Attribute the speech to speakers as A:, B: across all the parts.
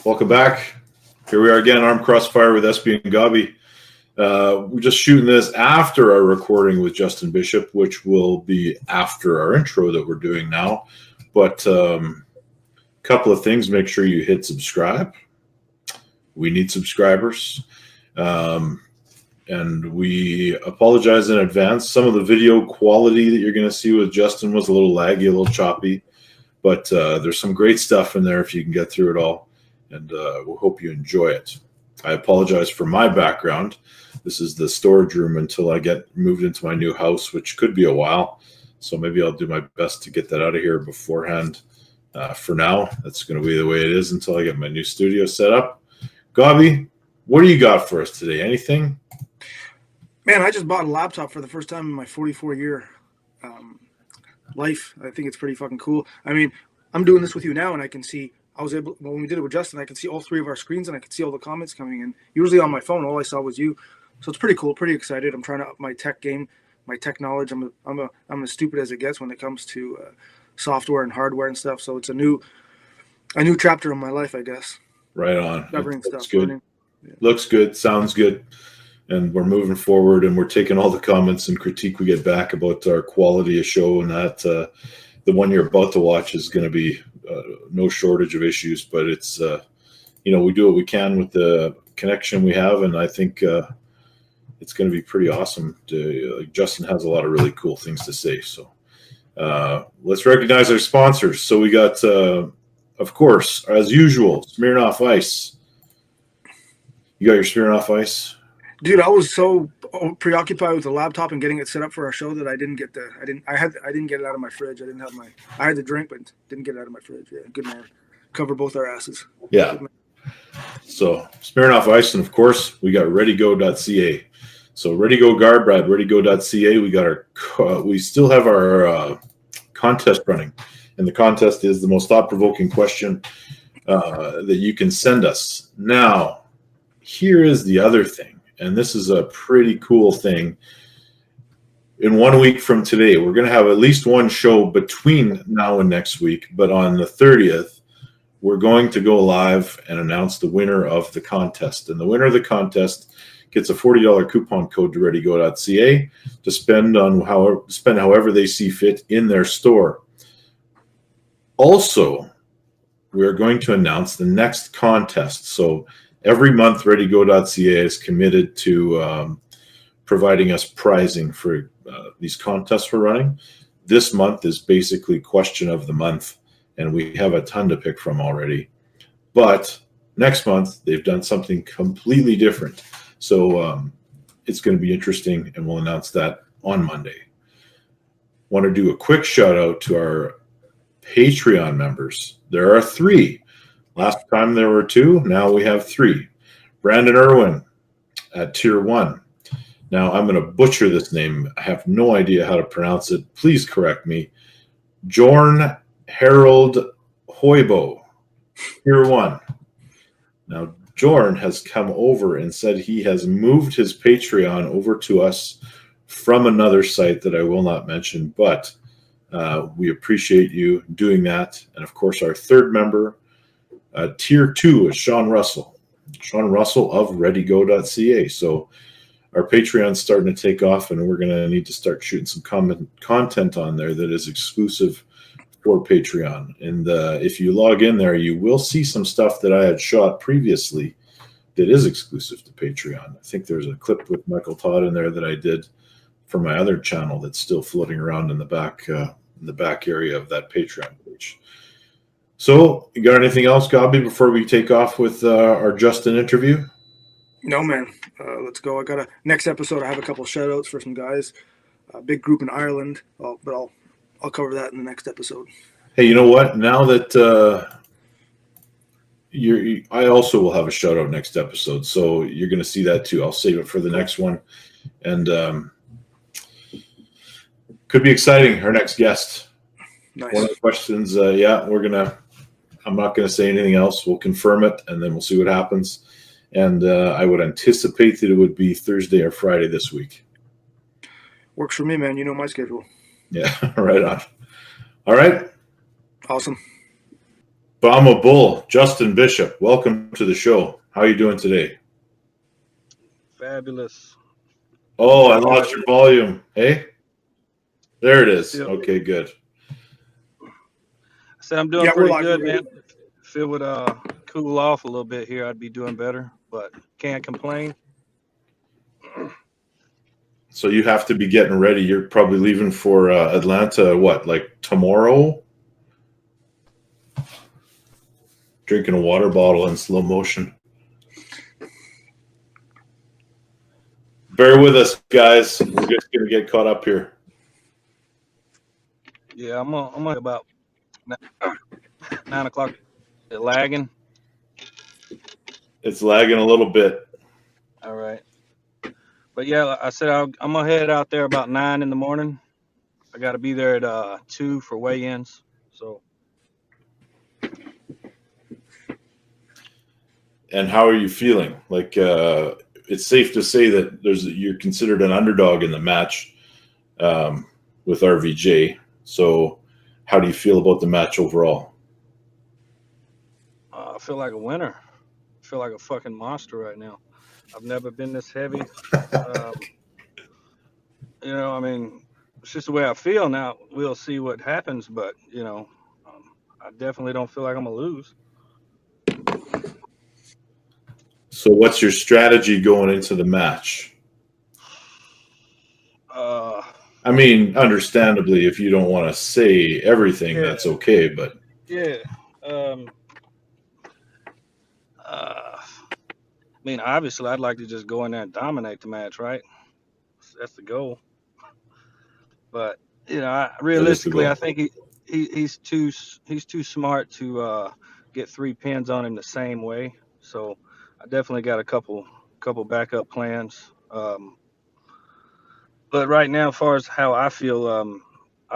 A: Welcome back. Here we are again, Armed Crossfire with SB and Gabi. We're just shooting this after our recording with Justin Bishop, which will be after our intro that we're doing now. But a couple of things. Make sure you hit subscribe. We need subscribers. And we apologize in advance. Some of the video quality that you're going to see with Justin was a little laggy, a little choppy. But there's some great stuff in there if you can get through it all. And we hope you enjoy it. I apologize for my background. This is the storage room until I get moved into my new house, which could be a while. So maybe I'll do my best to get that out of here beforehand. For now, that's going to be the way it is until I get my new studio set up. Gabi, what do you got for us today? Anything?
B: Man, I just bought a laptop for the first time in my 44-year life. I think it's pretty fucking cool. I mean, I'm doing this with you now, and I can see. I was able, when we did it with Justin, I could see all three of our screens, and I could see all the comments coming in. Usually on my phone, all I saw was you. So it's pretty cool, pretty excited. I'm trying to up my tech game, my tech knowledge. I'm as stupid as it gets when it comes to software and hardware and stuff. So it's a new chapter in my life, I guess.
A: Right on.
B: Covering stuff.
A: Good. Yeah. Looks good. Sounds good. And we're moving forward, and we're taking all the comments and critique we get back about our quality of show, and that the one you're about to watch is going to be no shortage of issues. But it's, we do what we can with the connection we have, and I think it's going to be pretty awesome. Justin has a lot of really cool things to say. So let's recognize our sponsors. So we got, of course, as usual, Smirnoff Ice. You got your Smirnoff Ice?
B: Dude, I was so preoccupied with the laptop and getting it set up for our show that I didn't get it out of my fridge. I had the drink, but didn't get it out of my fridge. Yeah, good man. Cover both our asses.
A: Yeah. So Smirnoff Ice, and of course we got ReadyGo.ca. So ReadyGo Garb at ReadyGo.ca. We still have our contest running, and the contest is the most thought-provoking question that you can send us. Now, here is the other thing. And this is a pretty cool thing. In 1 week from today, we're going to have at least one show between now and next week. But on the 30th, we're going to go live and announce the winner of the contest. And the winner of the contest gets a $40 coupon code to ReadyGo.ca to spend however they see fit in their store. Also, we are going to announce the next contest. So every month, ReadyGo.ca is committed to providing us prizing for these contests we're running. This month is basically question of the month, and we have a ton to pick from already. But next month, they've done something completely different. So it's going to be interesting, and we'll announce that on Monday. Want to do a quick shout out to our Patreon members. There are 3. Last time there were 2. Now we have 3. Brandon Irwin at Tier 1. Now I'm going to butcher this name. I have no idea how to pronounce it. Please correct me. Jorn Harold Hoibo, Tier 1. Now Jorn has come over and said he has moved his Patreon over to us from another site that I will not mention, but we appreciate you doing that. And of course, our third member, Tier 2 is Sean Russell of ReadyGo.ca. So our Patreon's starting to take off, and we're going to need to start shooting some content on there that is exclusive for Patreon. And if you log in there, you will see some stuff that I had shot previously that is exclusive to Patreon. I think there's a clip with Michael Todd in there that I did for my other channel that's still floating around in the back area of that Patreon page. So, you got anything else, Gabi, before we take off with our Justin interview?
B: No, man. Let's go. I got a next episode. I have a couple shout outs for some guys. A big group in Ireland. But I'll cover that in the next episode.
A: Hey, you know what? Now that I also will have a shout out next episode, so you're going to see that too. I'll save it for the next one, and could be exciting. Our next guest.
B: Nice.
A: One of the questions, I'm not going to say anything else. We'll confirm it, and then we'll see what happens. And I would anticipate that it would be Thursday or Friday this week.
B: Works for me, man. You know my schedule.
A: Yeah, right on. All right.
B: Awesome.
A: Bama Bull, Justin Bishop, welcome to the show. How are you doing today?
C: Fabulous.
A: Oh, I lost your volume. Hey? There it is.
C: Still,
A: Okay, good.
C: I said I'm doing
B: Yeah, we're
C: pretty
B: live.
C: good, man. If it would cool off a little bit here, I'd be doing better, but can't complain.
A: So you have to be getting ready. You're probably leaving for Atlanta, what, like tomorrow? Drinking a water bottle in slow motion. Bear with us, guys. We're just going to get caught up here.
C: Yeah, I'm on about 9 o'clock. Lagging.
A: It's lagging a little bit.
C: All right. But yeah, I said I'm gonna head out there about 9 in the morning. I got to be there at 2 for weigh-ins. So.
A: And how are you feeling? Like, it's safe to say that you're considered an underdog in the match with RVJ. So how do you feel about the match overall?
C: I feel like a winner. I feel like a fucking monster right now. I've never been this heavy. I mean, it's just the way I feel now. We'll see what happens, but I definitely don't feel like I'm gonna lose.
A: So what's your strategy going into the match? I mean, understandably, if you don't want to say everything, that's okay. But
C: yeah, I mean, obviously, I'd like to just go in there and dominate the match, right? That's the goal. But realistically, I think he's too smart to get 3 pins on him the same way. So I definitely got a couple backup plans. But right now, as far as how I feel, I'm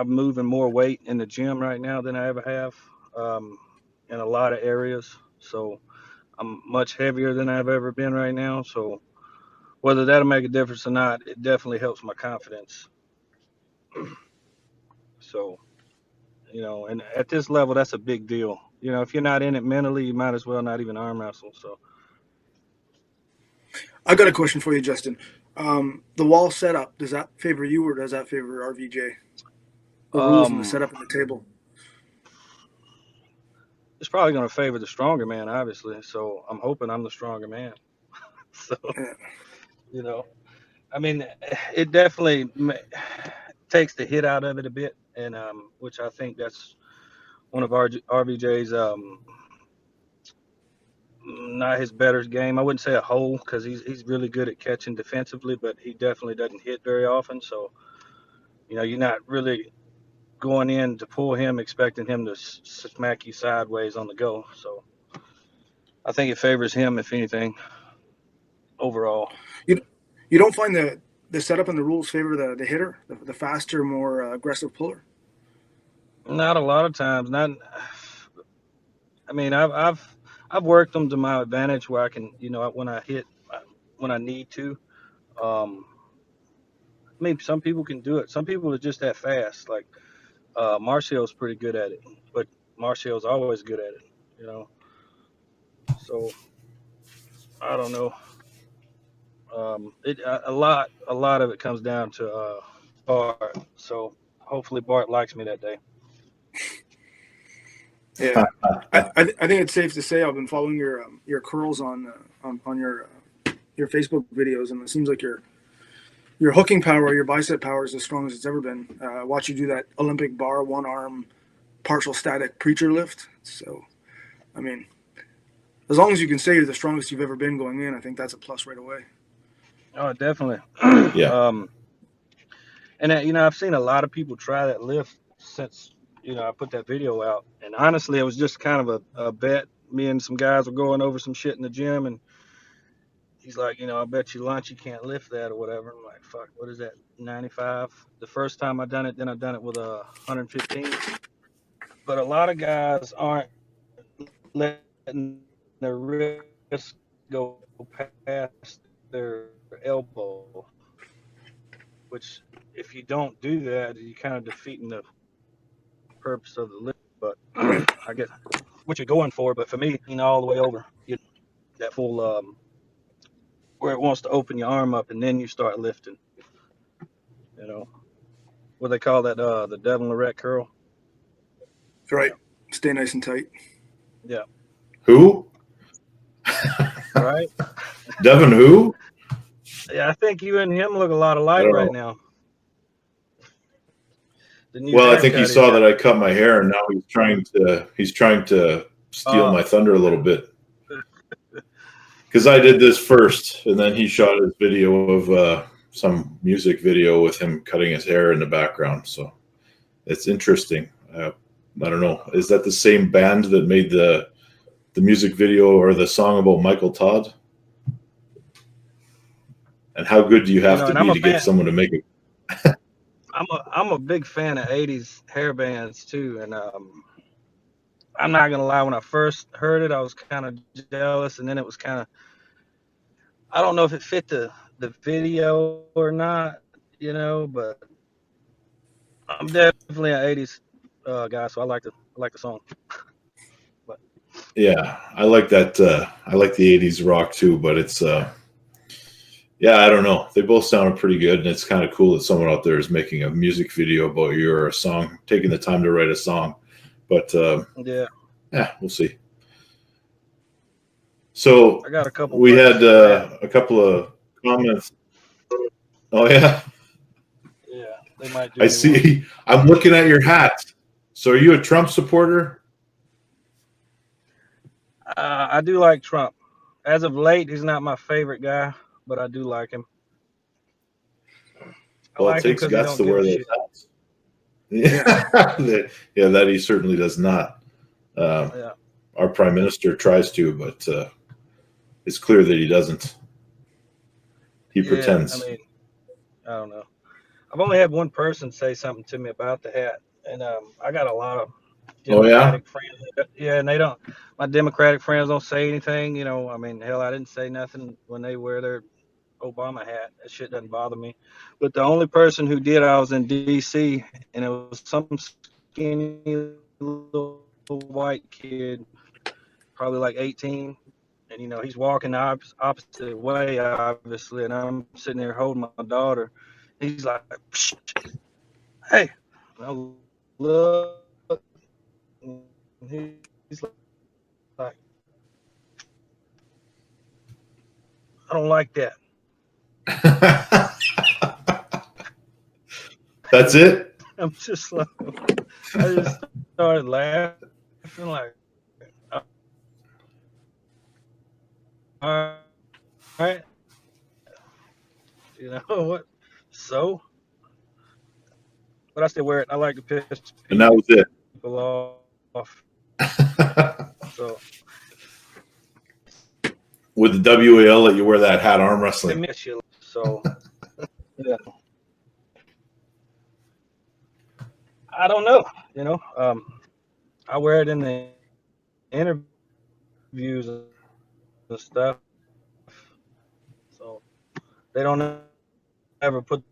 C: moving more weight in the gym right now than I ever have, in a lot of areas. So I'm much heavier than I've ever been right now. So whether that'll make a difference or not, it definitely helps my confidence. So, and at this level, that's a big deal. If you're not in it mentally, you might as well not even arm wrestle. So
B: I got a question for you, Justin. The wall setup, does that favor you or does that favor RVJ? The rules and the
C: um,
B: setup and the table.
C: it's probably going to favor the stronger man, obviously. So I'm hoping I'm the stronger man. So,
B: Yeah.
C: I mean, it definitely takes the hit out of it a bit, and which I think that's one of RVJ's not his better game. I wouldn't say a hole because he's really good at catching defensively, but he definitely doesn't hit very often. So you're not really going in to pull him expecting him to smack you sideways on the go. So I think it favors him if anything overall.
B: You don't find the setup and the rules favor the hitter, the faster, more aggressive puller?
C: Not a lot of times. Not. I mean, I've worked them to my advantage where I can, when I hit, when I need to. Um, I mean, some people can do it. Some people are just that fast. Like Marcial's pretty good at it, but Marcial's always good at it. So I don't know. A lot of it comes down to Bart. So hopefully Bart likes me that day.
B: Yeah, I think it's safe to say I've been following your curls on your Facebook videos, and it seems like your hooking power, your bicep power is as strong as it's ever been. Watch you do that Olympic bar, one arm, partial static preacher lift. So, I mean, as long as you can say you're the strongest you've ever been going in, I think that's a plus right away.
C: Oh, definitely.
A: yeah.
C: And I've seen a lot of people try that lift since I put that video out. And honestly, it was just kind of a bet. Me and some guys were going over some shit in the gym, and he's like, I bet you lunch you can't lift that or whatever. I'm like, fuck, what is that? 95. The first time I done it, then I done it with a 115. But a lot of guys aren't letting their wrist go past their elbow, which if you don't do that, you're kind of defeating the purpose of the lift. But
B: Right.
C: I guess what you're going for. But for me, all the way over, that full where it wants to open your arm up and then you start lifting. What they call that, the Devin Lorette curl.
B: Right. Stay nice and tight.
C: Yeah.
A: Who?
C: Right.
A: Devin who?
C: Yeah, I think you and him look a lot alike right now.
A: Well, I think he saw that I cut my hair, and now he's trying to steal my thunder a little bit. Because I did this first, and then he shot his video of some music video with him cutting his hair in the background. So it's interesting. I don't know. Is that the same band that made the music video or the song about Michael Todd? And how good do you have to be to get someone to make it?
C: I'm a big fan of 80s hair bands too, and I'm not gonna lie. When I first heard it, I was kind of jealous, and then it was kind of, I don't know if it fit the video or not, but I'm definitely an 80s guy, so I like the song. But
A: yeah, I like that. I like the 80s rock too, but it's yeah, I don't know. They both sounded pretty good, and it's kind of cool that someone out there is making a music video about you or a song, taking the time to write a song. But yeah, we'll see. So
C: I got a couple.
A: We had a couple of comments. Oh yeah.
C: Yeah, they might do.
A: I see. I'm looking at your hat. So are you a Trump supporter?
C: I do like Trump. As of late, he's not my favorite guy, but I do like him.
A: Well, it takes guts to wear those hats. Yeah. Yeah, that he certainly does not. Our prime minister tries to, but it's clear that he doesn't. He pretends.
C: I mean, I don't know. I've only had one person say something to me about the hat, and I got a lot of Democratic friends. Yeah, and they don't. My Democratic friends don't say anything. I mean, hell, I didn't say nothing when they wear their Obama hat. That shit doesn't bother me. But the only person who did, I was in D.C. and it was some skinny little white kid, probably like 18. And, he's walking the opposite way, obviously. And I'm sitting there holding my daughter. He's like, psh, hey. And I look. And he's like, I don't like that.
A: That's it?
C: I'm just like, I just started laughing like, all right, what? So, but I still wear it. I like to piss
A: and that was it.
C: People off. So,
A: with the WAL let you wear that hat, arm wrestling.
C: So, yeah. I don't know. I wear it in the interviews and stuff. So they don't ever put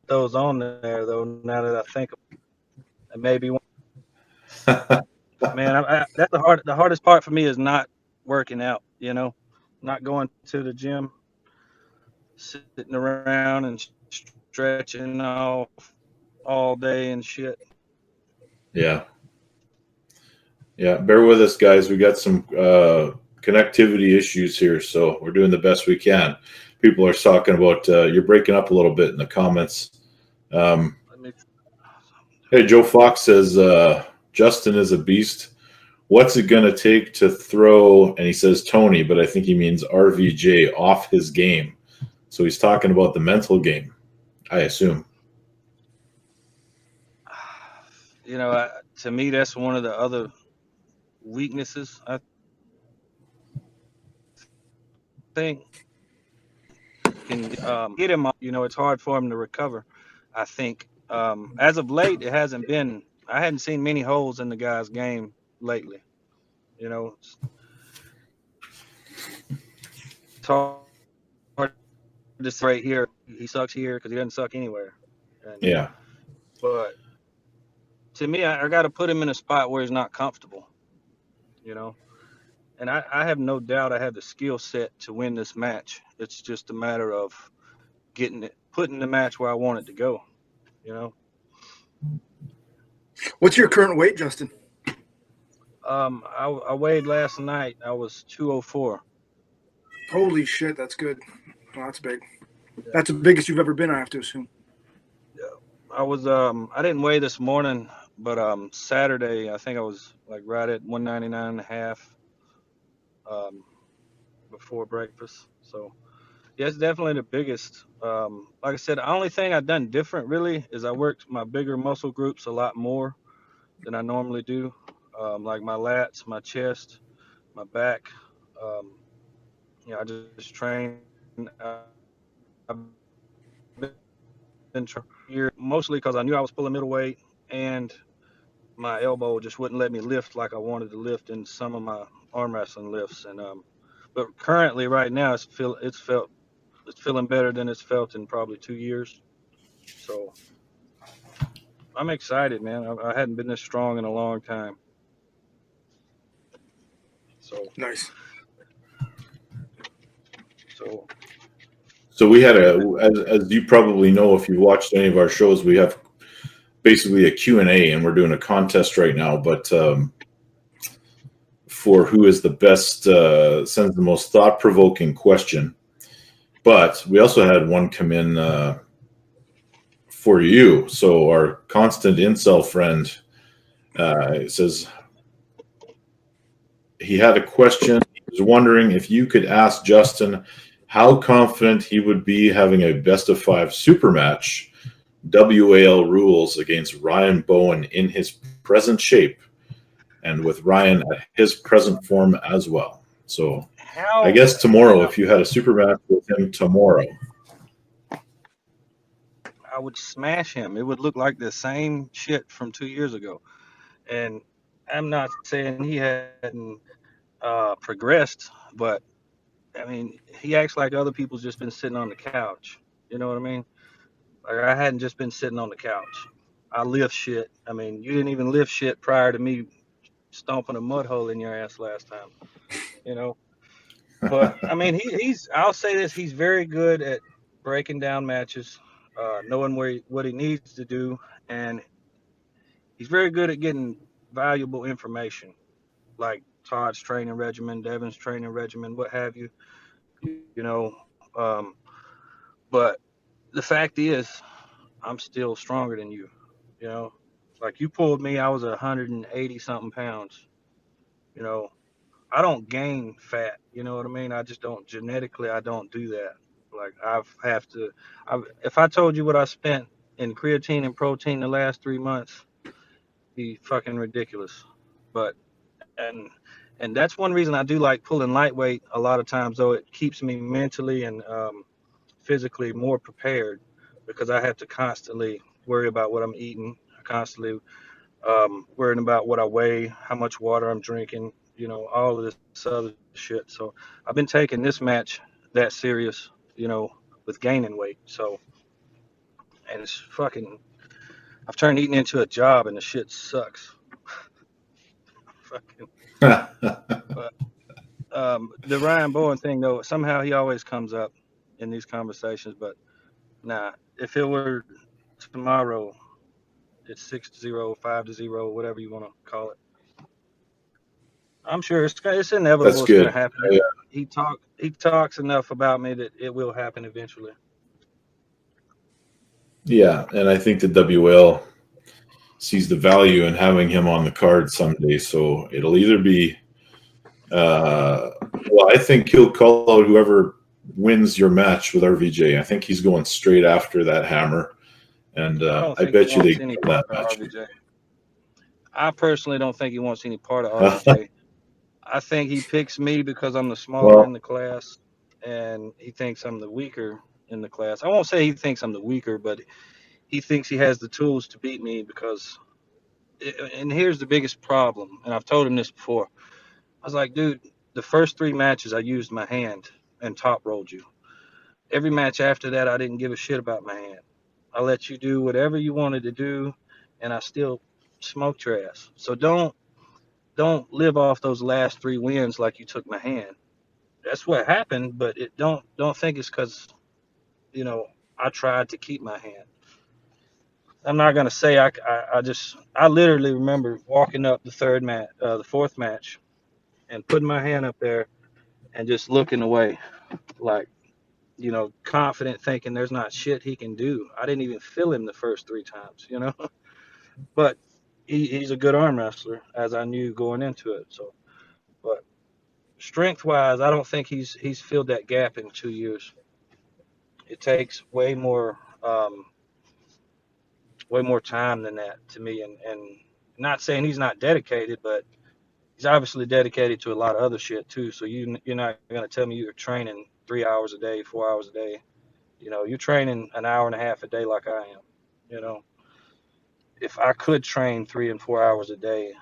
C: those on there though. Now that I think of it, maybe one. Man, that's the hardest part for me is not working out. Not going to the gym, sitting around and stretching all day and shit.
A: Yeah. Bear with us, guys. We got some connectivity issues here, so we're doing the best we can. People are talking about you're breaking up a little bit in the comments. Hey, Joe Fox says Justin is a beast. What's it going to take to throw, and he says Tony, but I think he means RVJ, off his game. So he's talking about the mental game, I assume.
C: To me, that's one of the other weaknesses. I think can get him. It's hard for him to recover. I think as of late, it hasn't been. I hadn't seen many holes in the guy's game lately. It's hard to say right here. He sucks here because he doesn't suck anywhere.
A: Yeah.
C: But to me, I got to put him in a spot where he's not comfortable. you know. And I have no doubt I have the skill set to win this match. It's just a matter of putting the match where I want it to go, you know.
B: What's your current weight, Justin?
C: I weighed last night. I was 204.
B: Holy shit, that's good. Oh, that's big. That's the biggest you've ever been, I have to assume.
C: I was I didn't weigh this morning, but Saturday I think I was like right at 199 and a half before breakfast. So yeah, it's definitely the biggest. Like I said, the only thing I've done different really is I worked my bigger muscle groups a lot more than I normally do. Like my lats, my chest, my back. Um, I just train. I've been here mostly because I knew I was pulling middleweight, and my elbow just wouldn't let me lift like I wanted to lift in some of my arm wrestling lifts. And but currently, right now, it's feeling better than it's felt in probably 2 years. So I'm excited, man. I hadn't been this strong in a long time. So
B: Nice.
A: So we had as you probably know, if you watched any of our shows, we have basically a Q&A, and we're doing a contest right now. But for who is the best, sends the most thought-provoking question. But we also had one come in for you. So our constant incel friend says he had a question. He was wondering if you could ask Justin how confident he would be having a best-of-5 super match, WAL rules, against Ryan Bowen in his present shape, and with Ryan at his present form as well. So I guess tomorrow, if you had a super match with him tomorrow,
C: I would smash him. It would look like the same shit from 2 years ago. And I'm not saying he hadn't progressed, but I mean, he acts like other people's just been sitting on the couch. You know what I mean? Like I hadn't just been sitting on the couch. I lift shit. I mean, you didn't even lift shit prior to me stomping a mud hole in your ass last time. You know? But I mean, he's. I'll say this: he's very good at breaking down matches, knowing what he needs to do, and he's very good at getting valuable information, like Todd's training regimen, Devin's training regimen, what have you. You know, but the fact is, I'm still stronger than you. You know, like you pulled me, I was 180 something pounds. You know, I don't gain fat. You know what I mean? I just don't genetically. I don't do that. Like if I told you what I spent in creatine and protein the last 3 months, be fucking ridiculous. But and and that's one reason I do like pulling lightweight a lot of times. Though it keeps me mentally and physically more prepared because I have to constantly worry about what I'm eating. I constantly worrying about what I weigh, how much water I'm drinking, all of this other shit. So I've been taking this match that serious, with gaining weight. So, and it's fucking, I've turned eating into a job and the shit sucks. Fucking, but the Ryan Bowen thing though, somehow he always comes up in these conversations, but nah, if it were tomorrow, it's 6-0, 5-0, whatever you want to call it. I'm sure it's inevitable.
A: That's
C: It's
A: good.
C: going to happen. He talks enough about me that it will happen eventually.
A: Yeah, and I think the WL sees the value in having him on the card someday. So it'll either be, I think he'll call out whoever wins your match with RVJ. I think he's going straight after that hammer, and I bet you they
C: any
A: get
C: part
A: that
C: of
A: match.
C: RVJ. I personally don't think he wants any part of RVJ. I think he picks me because I'm the smaller in the class, and he thinks I'm the weaker in the class. I won't say he thinks I'm the weaker, but he thinks he has the tools to beat me because. And here's the biggest problem, and I've told him this before. I was like, dude, the first 3 matches I used my hand and top rolled you. Every match after that, I didn't give a shit about my hand. I let you do whatever you wanted to do, and I still smoked your ass. So don't don't live off those last 3 wins like you took my hand. That's what happened, but it don't think it's because, you know, I tried to keep my hand. I'm not gonna say I literally remember walking up the fourth match, and putting my hand up there and just looking away, like, you know, confident, thinking there's not shit he can do. I didn't even feel him the first 3 times, you know, but he's a good arm wrestler, as I knew going into it. So, but strength wise, I don't think he's filled that gap in 2 years. It takes way more time than that to me, and not saying he's not dedicated, but he's obviously dedicated to a lot of other shit too. So you're not gonna tell me you're training 3 hours a day, 4 hours a day. You know, you're training an hour and a half a day like I am. You know, if I could train 3 and 4 hours a day,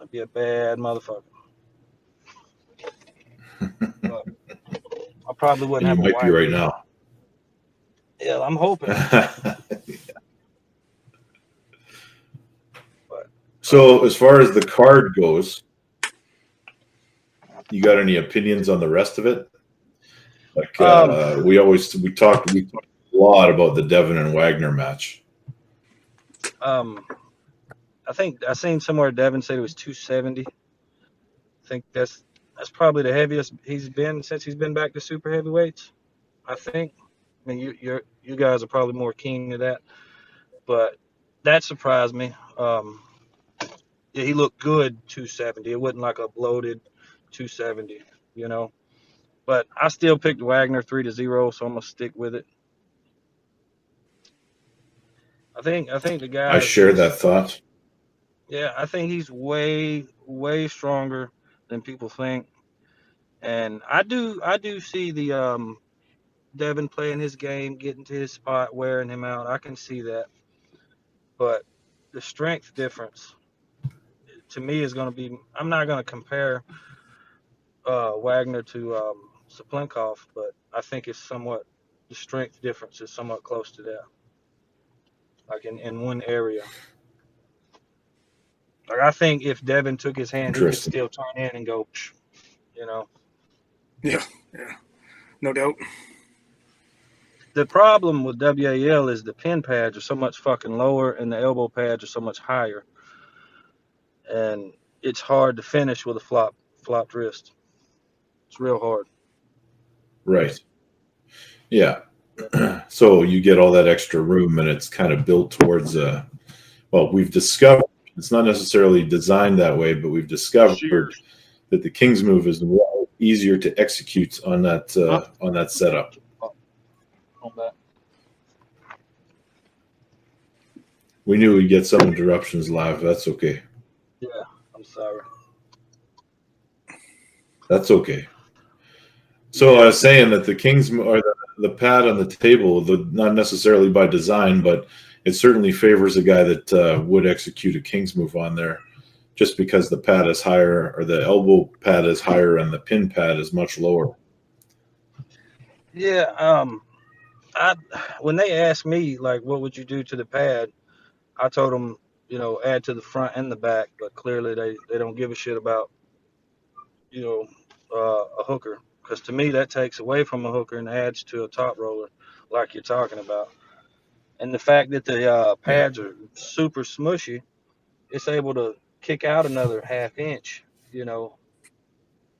C: I'd be a bad motherfucker. But I probably wouldn't
A: And
C: have
A: you
C: a
A: might be
C: wife
A: right
C: either.
A: now.
C: Yeah, I'm hoping. But
A: So as far as the card goes, you got any opinions on the rest of it? Like we talked a lot about the Devin and Wagner match.
C: I think I seen somewhere Devin said it was 270. I think that's probably the heaviest he's been since he's been back to super heavyweights. I think. I mean, you guys are probably more keen to that, but that surprised me. Yeah, he looked good 270. It wasn't like a bloated 270, you know. But I still picked Wagner 3-0, so I'm gonna stick with it. I think the
A: I
C: guy
A: share
C: is.
A: that thought.
C: Yeah, I think he's way stronger than people think, and I do see the Devin playing his game, getting to his spot, wearing him out. I can see that, but the strength difference to me is going to be. I'm not going to compare Wagner to Saplenkov, but I think it's somewhat the strength difference is somewhat close to that, like in one area. Like I think if Devin took his hand, he could
A: Interesting.
C: still turn in and go, you know.
B: Yeah, no doubt.
C: The problem with WAL is the pin pads are so much fucking lower and the elbow pads are so much higher, and it's hard to finish with a flopped wrist. It's real hard.
A: Right. Yeah. So you get all that extra room, and it's kind of built towards well, we've discovered it's not necessarily designed that way, but we've discovered that the King's move is easier to execute on that setup. We knew we'd get some interruptions live. That's okay.
C: Yeah, I'm sorry.
A: That's okay. So I was saying that the King's or the pad on the table, not necessarily by design, but it certainly favors a guy that would execute a King's move on there, just because the pad is higher, or the elbow pad is higher, and the pin pad is much lower.
C: Yeah. When they asked me like, what would you do to the pad, I told them, you know, add to the front and the back, but clearly they don't give a shit about, you know, a hooker, because to me that takes away from a hooker and adds to a top roller, like you're talking about. And the fact that the pads are super smushy, it's able to kick out another half inch. You know,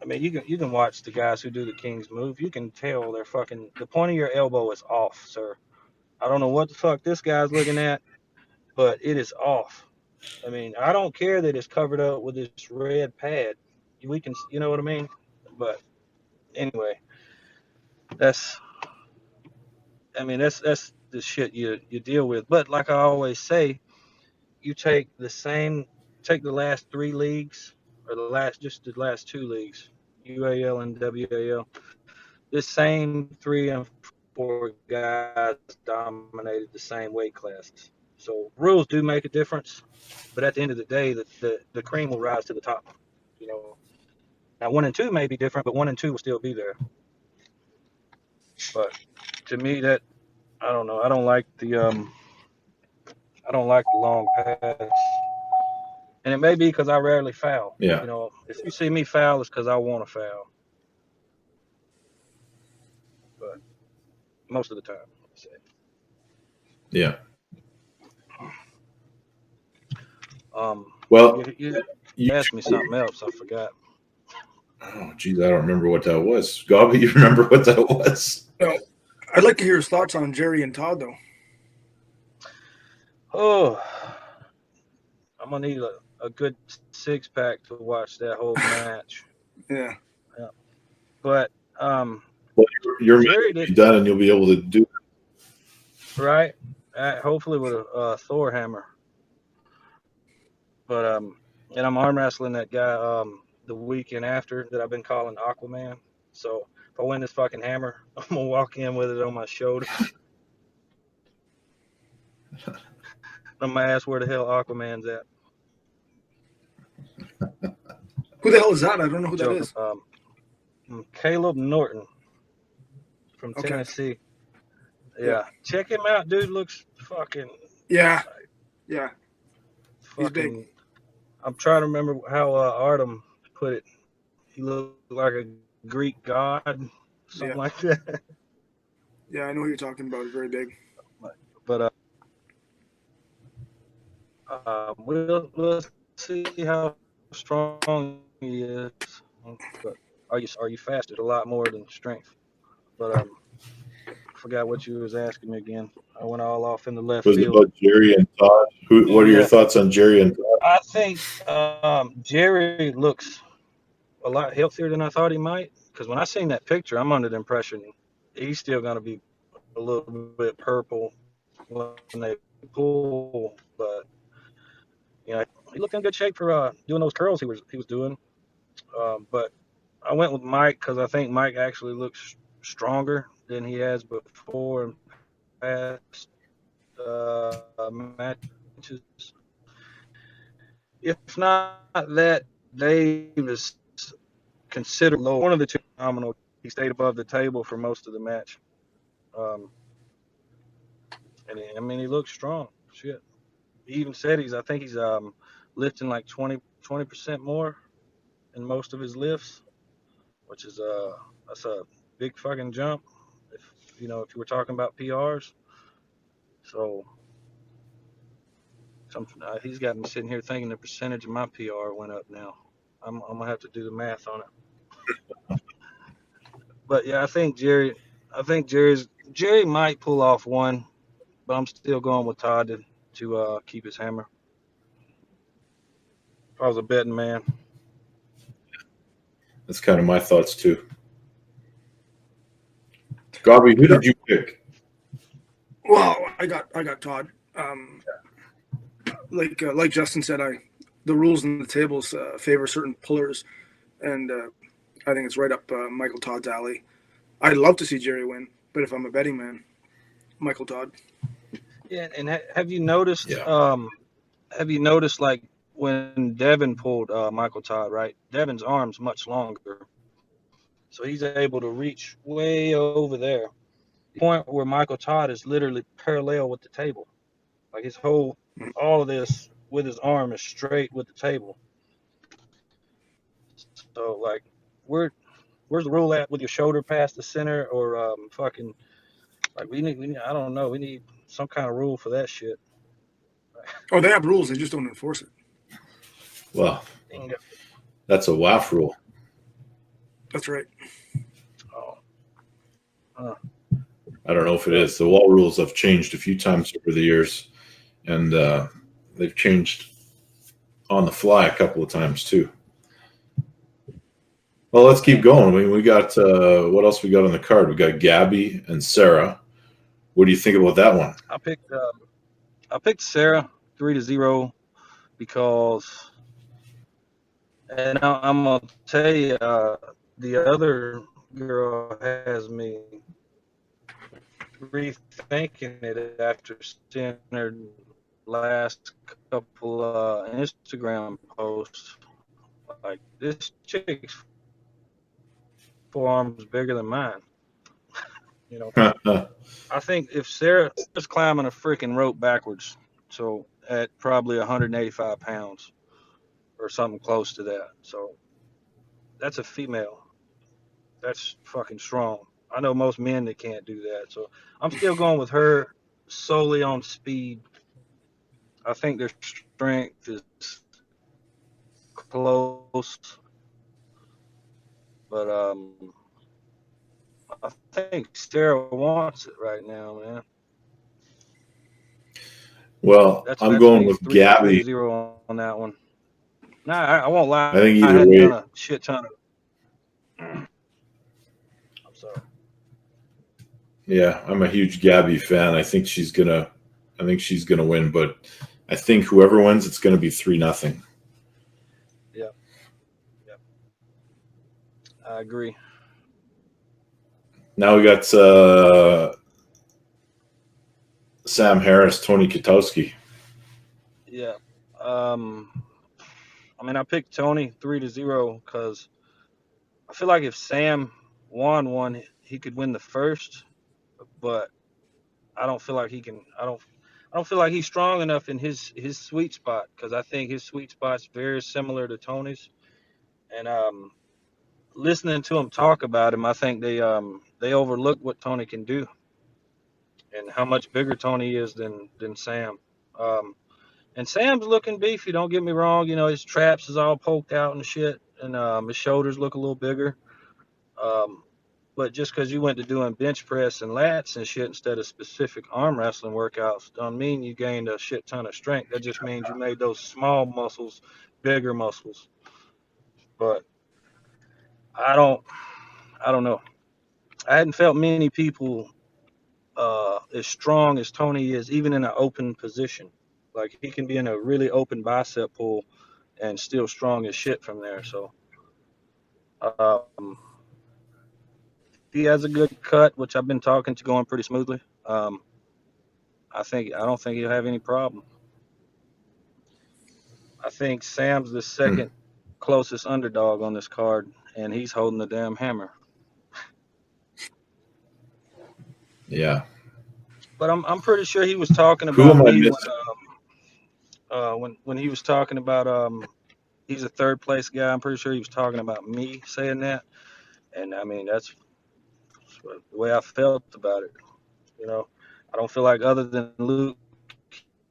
C: I mean, you can watch the guys who do the King's move. You can tell they're fucking. The point of your elbow is off, sir. I don't know what the fuck this guy's looking at, but it is off. I mean, I don't care that it's covered up with this red pad. We can, you know what I mean? But anyway, that's that's the shit you deal with. But like I always say, you take the last 3 leagues, or the last 2 leagues, UAL and WAL. This same 3 and 4 guys dominated the same weight classes. So rules do make a difference, but at the end of the day, the cream will rise to the top. You know, now 1 and 2 may be different, but 1 and 2 will still be there. But to me, that I don't know. I don't like the long pads. And it may be because I rarely foul.
A: Yeah.
C: You know, if you see me foul, it's because I want to foul. But most of the time, let's say.
A: Yeah. Well,
C: you asked me something else. I forgot.
A: Oh, geez, I don't remember what that was. Gobby, you remember what that was?
B: No, I'd like to hear his thoughts on Jerry and Todd, though.
C: Oh, I'm gonna need a good 6-pack to watch that whole match.
B: Yeah.
C: But
A: well, your match will be done, and you'll be able to do it.
C: Right. Hopefully with a Thor hammer. But and I'm arm wrestling that guy the weekend after that I've been calling Aquaman. So if I win this fucking hammer, I'm gonna walk in with it on my shoulder. I'm gonna ask where the hell Aquaman's at.
B: Who the hell is that? I don't know who that is.
C: Caleb Norton from Tennessee. Yeah. Check him out, dude. Looks fucking.
B: Yeah. Yeah.
C: He's big. I'm trying to remember how Artem put it. He looked like a Greek god, something like that.
B: Yeah, I know who you're talking about. He's very big.
C: But we'll see how strong he is. But are you fast? It's a lot more than strength. But I forgot what you was asking me again. I went all off in the left field.
A: Was it about Jerry and Todd? What are your thoughts on Jerry and Todd?
C: I think Jerry looks a lot healthier than I thought he might. Because when I seen that picture, I'm under the impression he's still going to be a little bit purple when they pull. But you know, he looked in good shape for doing those curls he was doing. But I went with Mike because I think Mike actually looks stronger than he has before in past matches. If not that, Dave is considered low. One of the two phenomenal. He stayed above the table for most of the match. And he looks strong. Shit. He even said I think he's lifting like 20% more in most of his lifts, which is that's a big fucking jump. If you were talking about PRs. So he's got me sitting here thinking the percentage of my PR went up now. I'm gonna have to do the math on it. But yeah, I think Jerry might pull off one, but I'm still going with Todd to keep his hammer. If I was a betting man.
A: That's kind of my thoughts too. Gobby, who did you pick?
B: Well, I got Todd. Like Justin said, the rules and the tables favor certain pullers, and I think it's right up Michael Todd's alley. I'd love to see Jerry win, but if I'm a betting man, Michael Todd.
C: Yeah, and have you noticed? Yeah. Have you noticed like when Devin pulled Michael Todd, right? Devin's arm's much longer, so he's able to reach way over there. Point where Michael Todd is literally parallel with the table, like all of this with his arm is straight with the table. So like, where's the rule at with your shoulder past the center or fucking like we need I don't know, we need some kind of rule for that shit.
B: Oh, they have rules, they just don't enforce it.
A: Well, that's a WAF rule.
B: That's right.
C: Oh.
A: I don't know if it is. The wall rules have changed a few times over the years, and they've changed on the fly a couple of times too. Well, let's keep going. I mean, we got what else we got on the card? We got Gabby and Sarah. What do you think about that one?
C: I picked Sarah 3-0 because, and I'm gonna tell you, the other girl has me rethinking it after seeing her last couple Instagram posts. Like, this chick's forearm's bigger than mine. I think if Sarah's climbing a freaking rope backwards, so at probably 185 pounds, or something close to that. So that's a female. That's fucking strong. I know most men that can't do that. So I'm still going with her solely on speed. I think their strength is close, but I think Sarah wants it right now, man.
A: Well, I'm going
C: me,
A: with
C: 3-0
A: Gabby.
C: on that one. Nah, I won't lie.
A: I think
C: I
A: either
C: hadn't
A: way.
C: done a shit ton of. I'm sorry.
A: Yeah, I'm a huge Gabby fan. I think she's gonna win, but I think whoever wins, it's gonna be 3-0.
C: Yeah. I agree.
A: Now we got Sam Harris, Tony Katowski.
C: Yeah. I mean, I picked Tony 3-0 because I feel like if Sam won one, he could win the first, but I don't feel like he can. I don't feel like he's strong enough in his sweet spot because I think his sweet spot's very similar to Tony's. And listening to him talk about him, I think they overlook what Tony can do and how much bigger Tony is than Sam. And Sam's looking beefy. Don't get me wrong. You know, his traps is all poked out and shit, and his shoulders look a little bigger. But just because you went to doing bench press and lats and shit instead of specific arm wrestling workouts, don't mean you gained a shit ton of strength. That just means you made those small muscles bigger muscles. But I don't know. I hadn't felt many people as strong as Tony is, even in an open position. Like he can be in a really open bicep pull and still strong as shit from there. So he has a good cut, which I've been talking to going pretty smoothly. I don't think he'll have any problem. I think Sam's the second closest underdog on this card, and he's holding the damn hammer.
A: Yeah.
C: But I'm pretty sure he was talking about me when he was talking about he's a third place guy. I'm pretty sure he was talking about me saying that, and I mean that's the way I felt about it. You know, I don't feel like other than Luke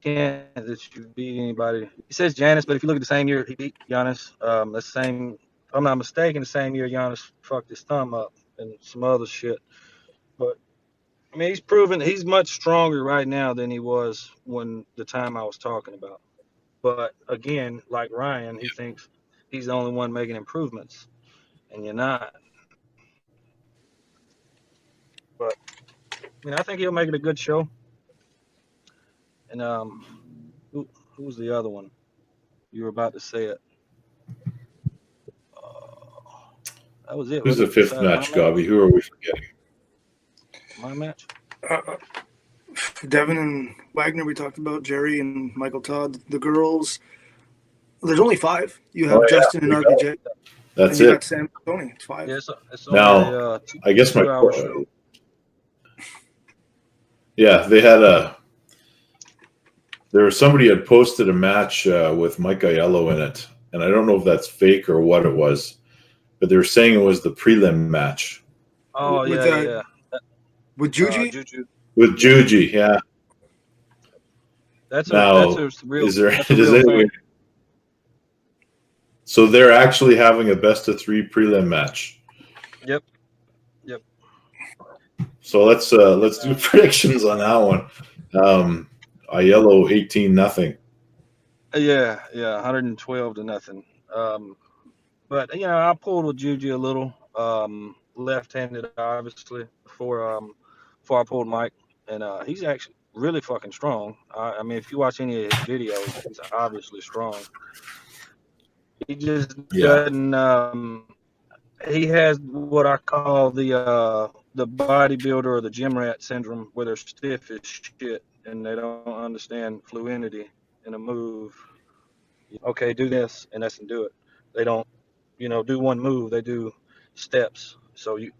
C: Kent that you beat anybody. He says Giannis, but if you look at the same year he beat Giannis, the same. If I'm not mistaken, the same year Giannis fucked his thumb up and some other shit. But I mean, he's proven he's much stronger right now than he was when the time I was talking about. But again, like Ryan, he thinks he's the only one making improvements, and you're not. But I mean, I think he'll make it a good show. And who's the other one? You were about to say it. That was it.
A: Who's the fifth match, Gobby? Who are we forgetting?
C: My match?
B: Devin and Wagner, we talked about. Jerry and Michael Todd. The girls, there's only 5. You have Justin and RPJ.
A: That's
B: and you
A: it.
B: got Sam and Tony. It's 5.
C: Yeah, it's
A: now, I guess my
C: show.
A: Yeah, they had there was somebody had posted a match with Mike Aiello in it, and I don't know if that's fake or what it was, but they were saying it was the prelim match.
C: Oh, yeah.
B: With Juji?
C: Juju.
A: With Juji, yeah.
C: That's
A: a
C: real.
A: Is there? Does anyone? So they're actually having a best of 3 prelim match.
C: Yep.
A: So let's do predictions on that one. Aiello 18-0.
C: Yeah, 112-0. But you know, I pulled with Juju a little, left-handed, obviously, before I pulled Mike, and he's actually really fucking strong. I mean, if you watch any of his videos, he's obviously strong. He just doesn't. He has what I call the bodybuilder or the gym rat syndrome, where they're stiff as shit and they don't understand fluidity in a move. Okay, do this, and that's and do it. They don't, do one move. They do steps. So you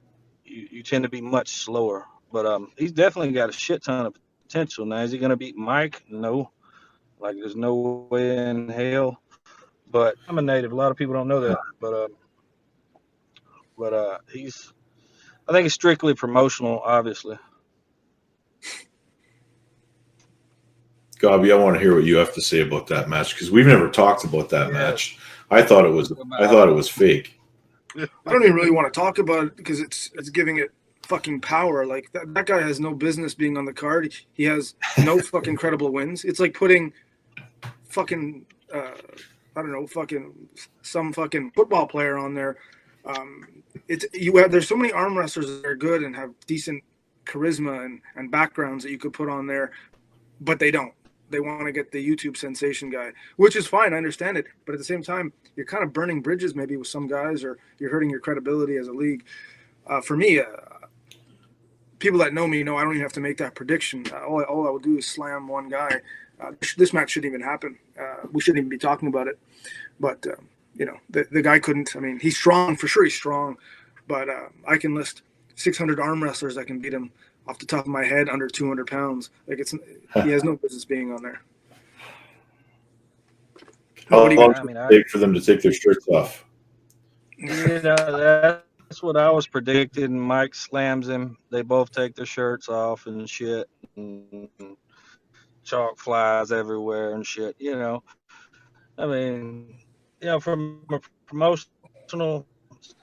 C: tend to be much slower. But he's definitely got a shit ton of potential. Now, is he gonna beat Mike? No. Like, there's no way in hell. But I'm a native. A lot of people don't know that. But I think it's strictly promotional, obviously.
A: Gobby, I want to hear what you have to say about that match because we've never talked about that
C: Yeah.
A: match. I thought it was fake.
B: I don't even really want to talk about it because it's giving it fucking power. Like that guy has no business being on the card. He has no fucking credible wins. It's like putting fucking I don't know, some fucking football player on there. There's so many arm wrestlers that are good and have decent charisma and backgrounds that you could put on there, but they don't. They want to get the YouTube sensation guy, which is fine. I understand it. But at the same time, you're kind of burning bridges maybe with some guys, or you're hurting your credibility as a league. For me, people that know me know I don't even have to make that prediction. All I will do is slam one guy. This match shouldn't even happen. We shouldn't even be talking about it. But, the guy couldn't. I mean, he's strong. For sure he's strong. But I can list 600 arm wrestlers that can beat him off the top of my head under 200 pounds. Like he has no business being on there.
A: How long does it take for them to take their shirts off?
C: That's what I was predicting. Mike slams him. They both take their shirts off and shit. And chalk flies everywhere and shit. I mean, from a promotional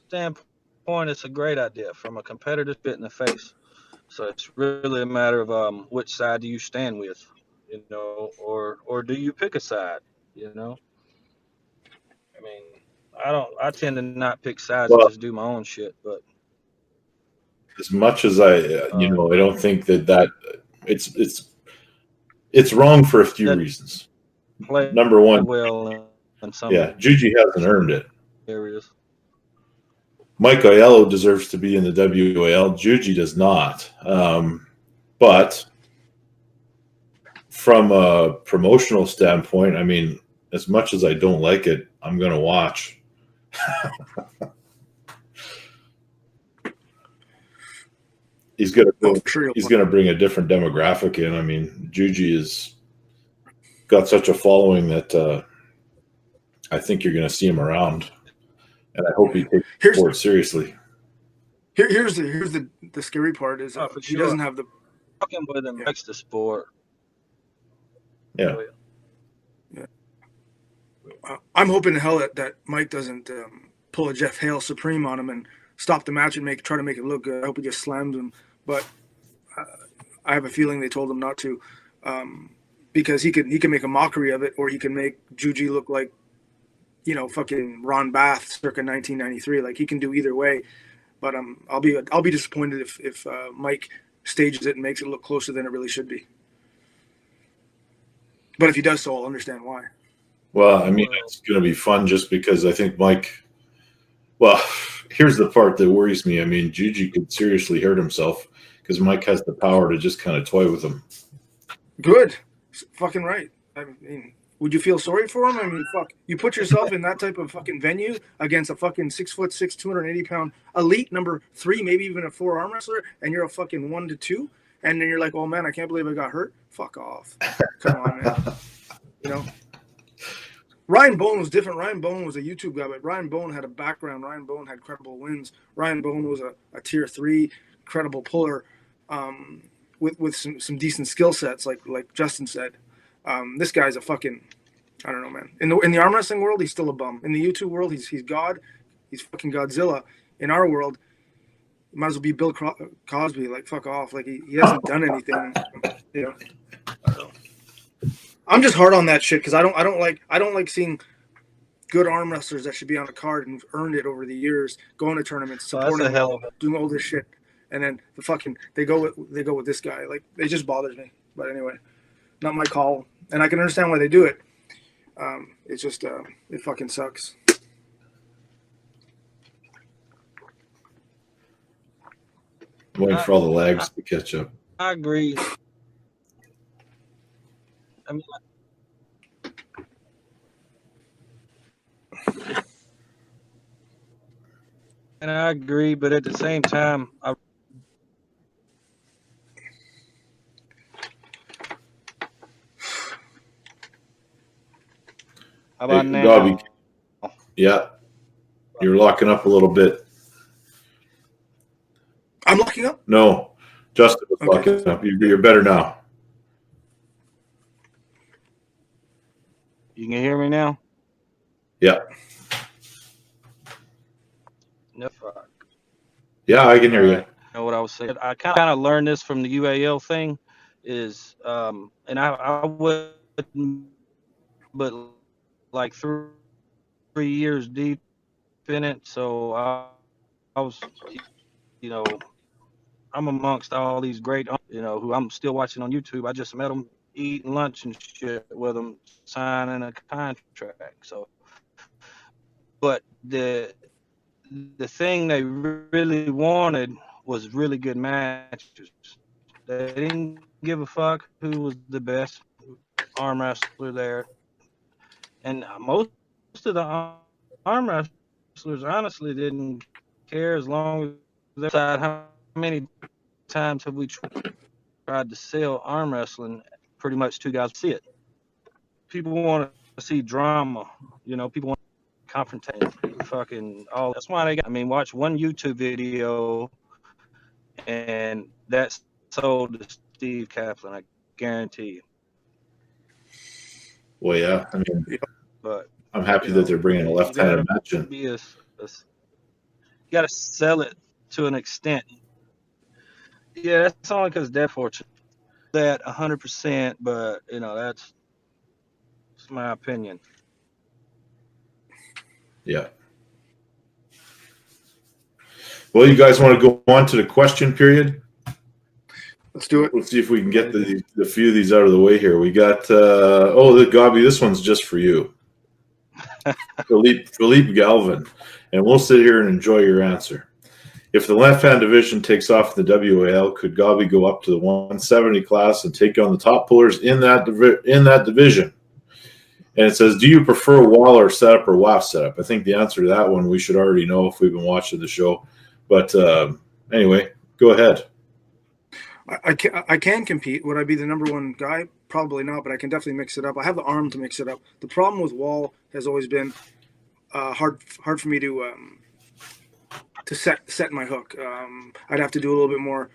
C: standpoint, it's a great idea. From a competitor, spit in the face. So it's really a matter of which side do you stand with, or do you pick a side, I mean, I tend to not pick sides and just do my own shit. But
A: as much as I don't think that it's wrong for a few reasons. Number one, Juji hasn't earned it.
C: Areas.
A: Mike Aiello deserves to be in the WAL. Juji does not. But from a promotional standpoint, I mean, as much as I don't like it, I'm going to watch. He's going to bring a different demographic in. I mean, Juji has got such a following that I think you're going to see him around. And I hope he takes the sport seriously.
B: Here's the scary part is he doesn't have the
C: talking with him likes the sport.
A: Yeah.
B: I'm hoping to hell that Mike doesn't pull a Jeff Hale Supreme on him and stop the match and try to make it look good. I hope he just slams him. But I have a feeling they told him not to, because he can make a mockery of it, or he can make Juji look like, fucking Ron Bath circa 1993. Like, he can do either way. But I'll be disappointed if Mike stages it and makes it look closer than it really should be. But if he does so, I'll understand why.
A: Well, I mean, it's going to be fun just because I think Mike. Well, here's the part that worries me. I mean, Juji could seriously hurt himself because Mike has the power to just kind of toy with him.
B: Good, fucking right. I mean, would you feel sorry for him? I mean, fuck, you put yourself in that type of fucking venue against a fucking 6'6", 280-pound elite number 3, maybe even a 4 arm wrestler, and you're a fucking 1-2, and then you're like, oh man, I can't believe I got hurt. Fuck off. Come on, man. Ryan Bone was different. Ryan Bone was a YouTube guy, but Ryan Bone had a background. Ryan Bone had credible wins. Ryan Bone was a tier 3 credible puller, with some decent skill sets, like Justin said. This guy's a fucking, I don't know, man. In the arm wrestling world, he's still a bum. In the YouTube world, he's God. He's fucking Godzilla. In our world, he might as well be Bill Cosby. Like, fuck off. Like, he hasn't done anything. I don't know. I'm just hard on that shit because I don't like seeing good arm wrestlers that should be on a card and earned it over the years, going to tournaments, supporting them, doing all this shit, and then they go with this guy. Like, it just bothers me. But anyway, not my call, and I can understand why they do it. It's just it fucking sucks.
A: I'm waiting for all the lags to catch up.
C: I agree. I mean, and I agree, but at the same time, how about now?
A: Gobby, Yeah, you're locking up a little bit.
B: I'm locking up?
A: No, Justin was
B: Okay.
A: locking up. You're better now.
C: You can hear me now?
A: Yeah.
C: No, fuck.
A: Yeah, I can hear you.
C: You know what I was saying? I kind of learned this from the UAL thing, is and I wouldn't, but like 3 years deep in it, so I was, you know, I'm amongst all these great, you know, who I'm still watching on YouTube. I just met them eating lunch and shit with them, signing a contract. So, but the thing they really wanted was really good matches. They didn't give a fuck who was the best arm wrestler there, and most of the arm wrestlers honestly didn't care as long as they decide how many times have we tried to sell arm wrestling. Pretty much two guys see it. People want to see drama, you know. People want confrontation, fucking all. That's why they got. I mean, watch one YouTube video, and that's sold to Steve Kaplan. I guarantee you.
A: Well, yeah. I mean,
C: but
A: I'm happy that they're bringing a left-handed match in.
C: You got to sell it to an extent. Yeah, that's only because they're fortunate. That 100%, but you know that's my opinion.
A: Yeah. Well, you guys want to go on to the question period?
B: Let's do it.
A: Let's see if we can get the few of these out of the way here. We got Gabi, this one's just for you. Philippe Galvin. And we'll sit here and enjoy your answer. If the left-hand division takes off in the WAL, could Gabi go up to the 170 class and take on the top pullers in that division? And it says, do you prefer wall or setup or WAF setup? I think the answer to that one we should already know if we've been watching the show. But anyway, go ahead.
B: I can compete. Would I be the number one guy? Probably not, but I can definitely mix it up. I have the arm to mix it up. The problem with wall has always been hard for me to set my hook. I'd have to do a little bit more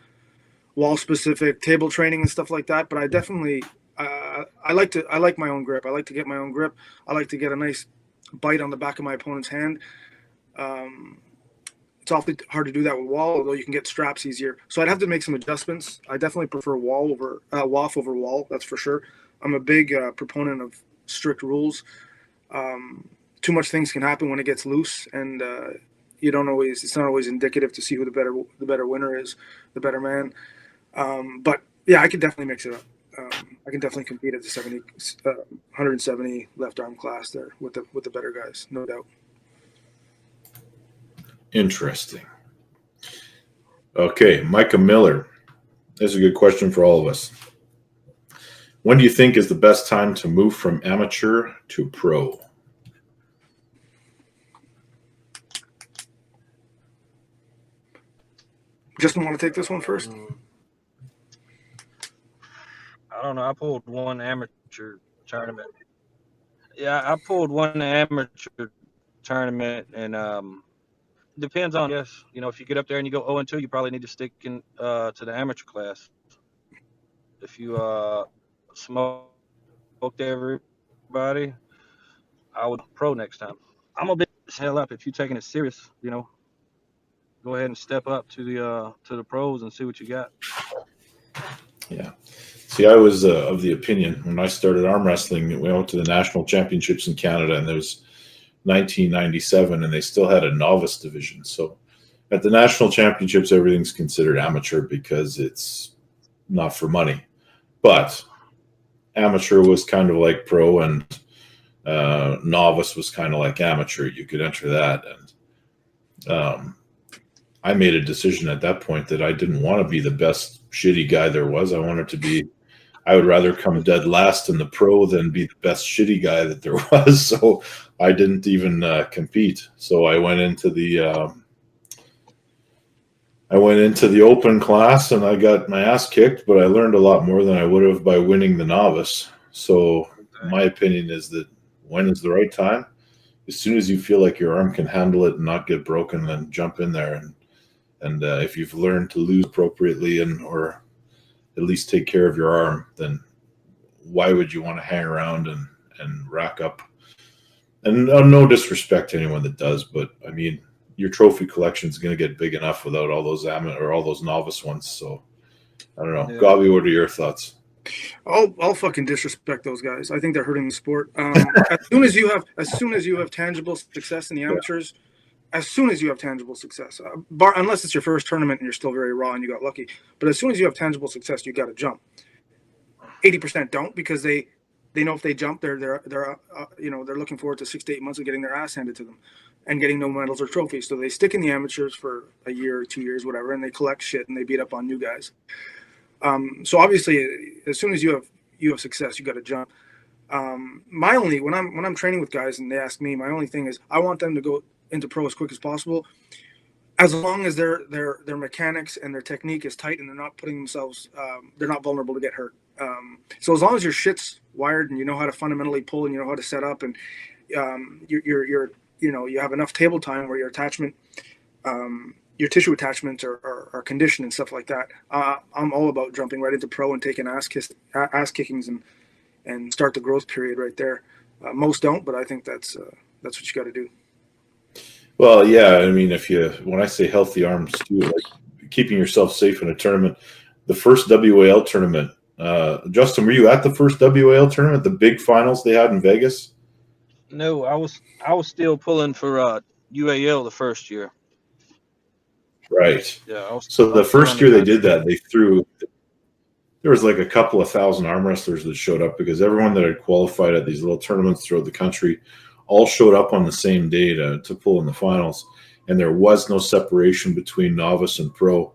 B: wall specific table training and stuff like that. But I definitely I like my own grip. I like to get my own grip. I like to get a nice bite on the back of my opponent's hand. It's awfully hard to do that with wall, although you can get straps easier. So I'd have to make some adjustments. I definitely prefer WAF over wall. That's for sure. I'm a big proponent of strict rules. Too much things can happen when it gets loose, and you don't always. It's not always indicative to see who the better winner is, the better man. But yeah, I could definitely mix it up. I can definitely compete at the 170 left arm class there with the better guys, no doubt.
A: Interesting. Okay, Micah Miller. This is a good question for all of us. When do you think is the best time to move from amateur to pro?
B: Justin, want to take this one first?
C: I don't know. I pulled one amateur tournament. Yeah, I pulled one amateur tournament, and depends on, yes, you know, if you get up there and you go 0-2, you probably need to stick in to the amateur class. If you smoked everybody, I would pro next time. I'm a bit hell up if you're taking it serious, you know. Go ahead and step up to the pros and see what you got.
A: Yeah. See, I was of the opinion when I started arm wrestling, we went to the national championships in Canada, and there was 1997, and they still had a novice division. So at the national championships, everything's considered amateur because it's not for money. But amateur was kind of like pro, and novice was kind of like amateur. You could enter that. And I made a decision at that point that I didn't want to be the best shitty guy there was. I would rather come dead last in the pro than be the best shitty guy that there was. So I didn't even compete. So I went into the open class, and I got my ass kicked, but I learned a lot more than I would have by winning the novice. So my opinion is that when is the right time? as soon as you feel like your arm can handle it and not get broken, then jump in there. And if you've learned to lose appropriately or at least take care of your arm, then why would you want to hang around and rack up? And no disrespect to anyone that does, but I mean, your trophy collection is going to get big enough without all those amateur or all those novice ones. So I don't know. Yeah. Gabi, what are your thoughts?
B: I'll fucking disrespect those guys. I think they're hurting the sport. As soon as you have tangible success in the amateurs, as soon as you have tangible success, unless it's your first tournament and you're still very raw and you got lucky, but as soon as you have tangible success, you got to jump. 80% don't, because they know if they jump, they're looking forward to 6 to 8 months of getting their ass handed to them and getting no medals or trophies. So they stick in the amateurs for a year or 2 years, whatever, and they collect shit and they beat up on new guys. So obviously, as soon as you have success, you got to jump. When I'm training with guys and they ask me, my only thing is I want them to go into pro as quick as possible, as long as their mechanics and their technique is tight and they're not putting themselves, they're not vulnerable to get hurt. So as long as your shit's wired and you know how to fundamentally pull and you know how to set up and you have enough table time where your attachment. Your tissue attachments are conditioned and stuff like that. I'm all about jumping right into pro and taking ass kickings and start the growth period right there. Most don't, but I think that's what you got to do.
A: Well, yeah. I mean, when I say healthy arms too, like keeping yourself safe in a tournament, the first WAL tournament. Justin, were you at the first WAL tournament, the big finals they had in Vegas?
C: No, I was still pulling for UAL the first year.
A: Right.
C: Yeah.
A: So the first year they did that, there was like a couple of thousand arm wrestlers that showed up, because everyone that had qualified at these little tournaments throughout the country all showed up on the same day to pull in the finals. And there was no separation between novice and pro.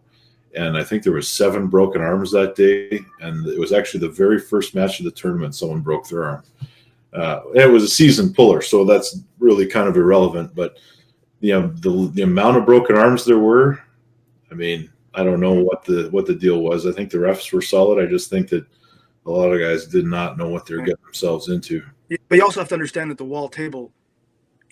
A: And I think there was 7 broken arms that day. And it was actually the very first match of the tournament someone broke their arm. It was a seasoned puller, so that's really kind of irrelevant. But the amount of broken arms there were, I mean, I don't know what the deal was. I think the refs were solid. I just think that a lot of guys did not know what they were getting themselves into.
B: Yeah, but you also have to understand that the wall table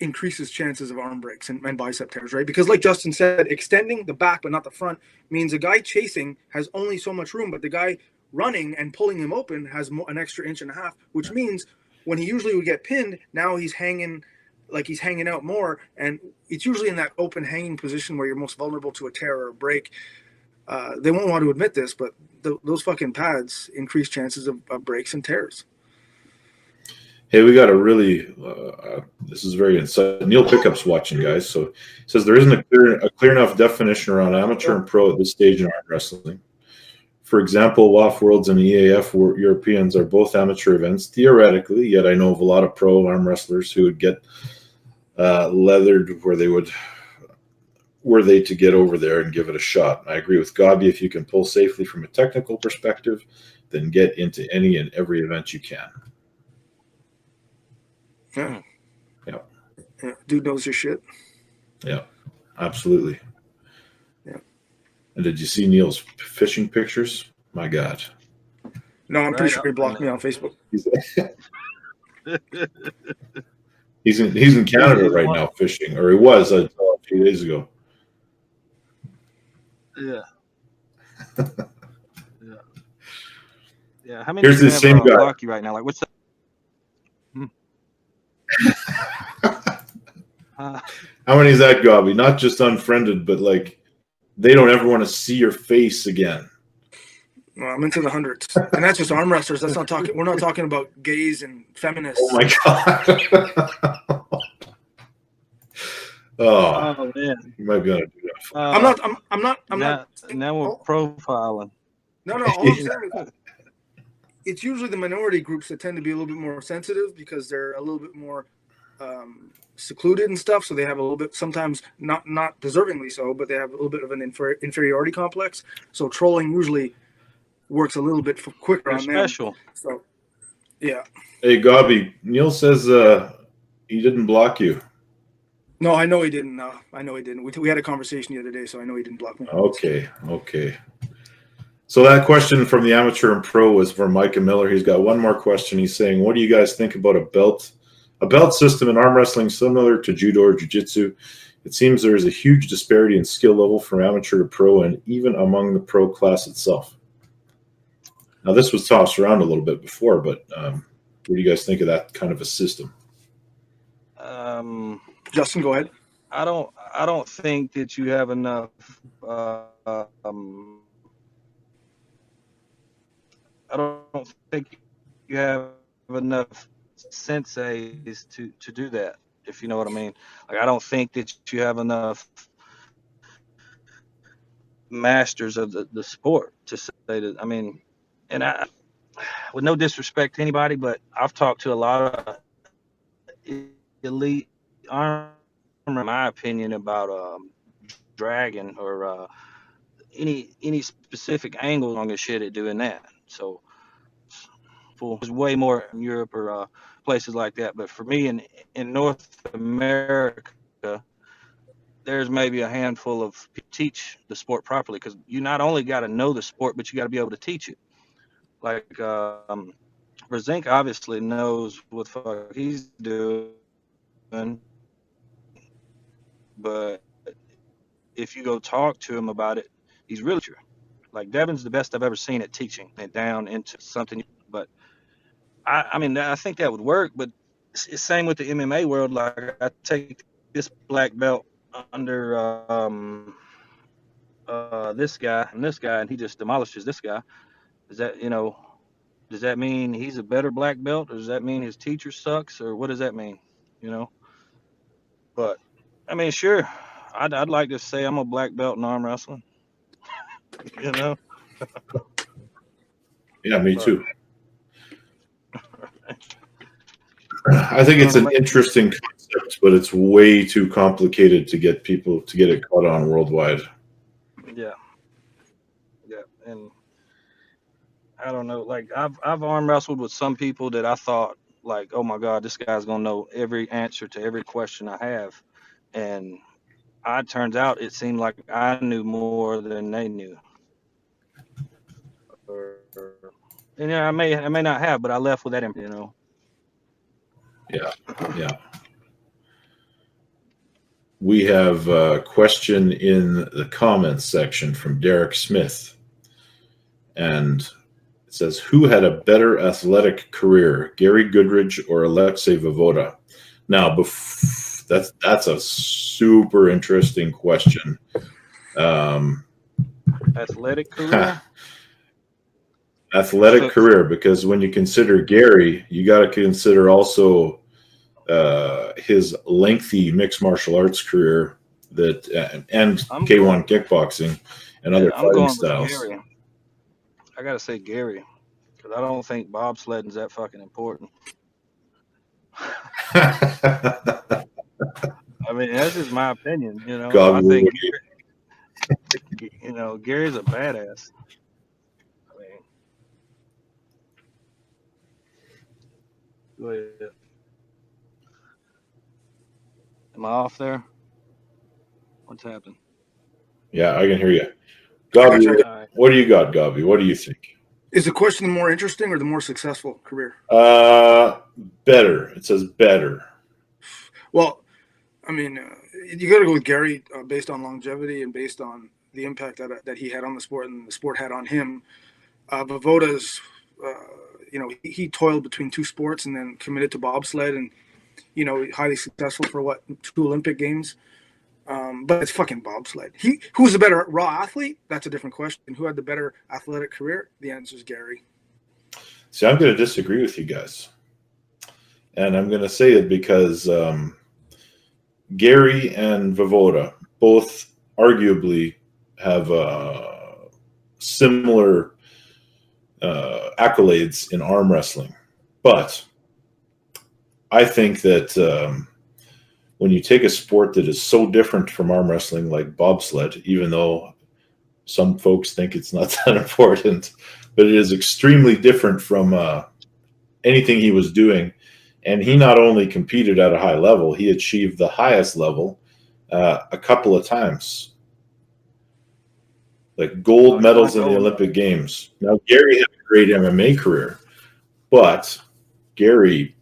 B: increases chances of arm breaks and bicep tears, right? Because like Justin said, extending the back but not the front means a guy chasing has only so much room, but the guy running and pulling him open has an extra 1.5 inches, which means when he usually would get pinned, now he's hanging out more, and it's usually in that open hanging position where you're most vulnerable to a tear or a break. They won't want to admit this, but those fucking pads increase chances of breaks and tears.
A: Hey, we got a really this is very insightful. Neil Pickup's watching, guys. So it says there isn't a clear enough definition around amateur and pro at this stage in arm wrestling. For example, WAF Worlds and EAF Europeans are both amateur events, theoretically, yet I know of a lot of pro arm wrestlers who would get leathered were they to get over there and give it a shot. I agree with Gabi. If you can pull safely from a technical perspective, then get into any and every event you can.
B: Yeah.
A: Yeah.
B: Dude knows your shit.
A: Yeah, absolutely.
B: Yeah.
A: And did you see Neil's fishing pictures? My God.
B: No, I'm pretty sure he blocked me on Facebook.
A: He's in Canada right now fishing, or he was a few days ago.
C: Yeah. Yeah. How many?
A: Here's the same guy.
C: Block you right now. Like, what's that?
A: How many is that, Gabi? Not just unfriended, but like they don't ever want to see your face again.
B: Well, I'm into the hundreds, and that's just arm wrestlers. That's not talking. We're not talking about gays and feminists.
A: Oh my God. Oh man, you might be able to do that.
B: I'm not.
C: Now we're profiling.
B: No. All I'm saying is, it's usually the minority groups that tend to be a little bit more sensitive because they're a little bit more secluded and stuff. So they have a little bit, sometimes not deservingly so, but they have a little bit of an inferiority complex. So trolling usually works a little bit quicker on them.
C: Special.
B: So, yeah.
A: Hey, Gabi, Neil says he didn't block you.
B: No, I know he didn't. I know he didn't. We had a conversation the other day, so I know he didn't block me.
A: Okay. So that question from the amateur and pro was for Micah Miller. He's got one more question. He's saying, what do you guys think about a belt A belt system in arm wrestling similar to judo or jiu-jitsu. It seems there is a huge disparity in skill level from amateur to pro and even among the pro class itself. Now, this was tossed around a little bit before, but what do you guys think of that kind of a system?
B: Justin, go ahead.
C: I don't think that you have enough. I don't think you have enough senseis to do that, if you know what I mean. Like, I don't think that you have enough masters of the sport to say that. I mean, and I, with no disrespect to anybody, but I've talked to a lot of elite armor, in my opinion, about dragon or any specific angle on this shit at doing that. So there's way more in Europe or places like that. But for me in North America, there's maybe a handful of people teach the sport properly, because you not only got to know the sport, but you got to be able to teach it. Like Brzezinski obviously knows what the fuck he's doing, but if you go talk to him about it, he's really true. Like, Devin's the best I've ever seen at teaching it down into something. But I mean, I think that would work. But it's same with the MMA world. Like, I take this black belt under this guy, and he just demolishes this guy. Does that, does that mean he's a better black belt, or does that mean his teacher sucks, or what does that mean? But I mean, sure, I'd like to say I'm a black belt in arm wrestling.
A: Yeah, me too. I think it's an interesting concept, but it's way too complicated to get people to get it caught on worldwide.
C: Yeah, and I don't know. Like, I've arm wrestled with some people that I thought, like, oh my God, this guy's gonna know every answer to every question I have, and it turns out it seemed like I knew more than they knew. And I may not have, but I left with that,
A: Yeah. We have a question in the comments section from Derek Smith, and it says, who had a better athletic career, Gary Goodridge or Alexei Vivoda? Now, that's a super interesting question.
C: Athletic career?
A: Athletic career, because when you consider Gary, you got to consider also his lengthy mixed martial arts career and K1 kickboxing and other fighting styles.
C: Gary. I gotta say Gary, because I don't think bobsledding's that fucking important. I mean, that's just my opinion. I think Gary's a badass. I mean, go ahead. Am I off there? What's happened?
A: Yeah, I can hear you. Gabi, what do you got, Gabi? What do you think?
B: Is the question the more interesting or the more successful career?
A: Better. It says better.
B: Well, I mean, you got to go with Gary based on longevity and based on the impact that he had on the sport and the sport had on him. Vivoda's, he toiled between two sports and then committed to bobsled and, highly successful for 2 Olympic Games. But it's fucking bobsled. Who's the better raw athlete? That's a different question. Who had the better athletic career? The answer is Gary.
A: See, I'm going to disagree with you guys. And I'm going to say it because Gary and Vivoda both arguably have similar accolades in arm wrestling. But I think that when you take a sport that is so different from arm wrestling, like bobsled, even though some folks think it's not that important, but it is extremely different from anything he was doing. And he not only competed at a high level, he achieved the highest level a couple of times. Like gold medals in the Olympic Games. Now, Gary had a great MMA career, but Gary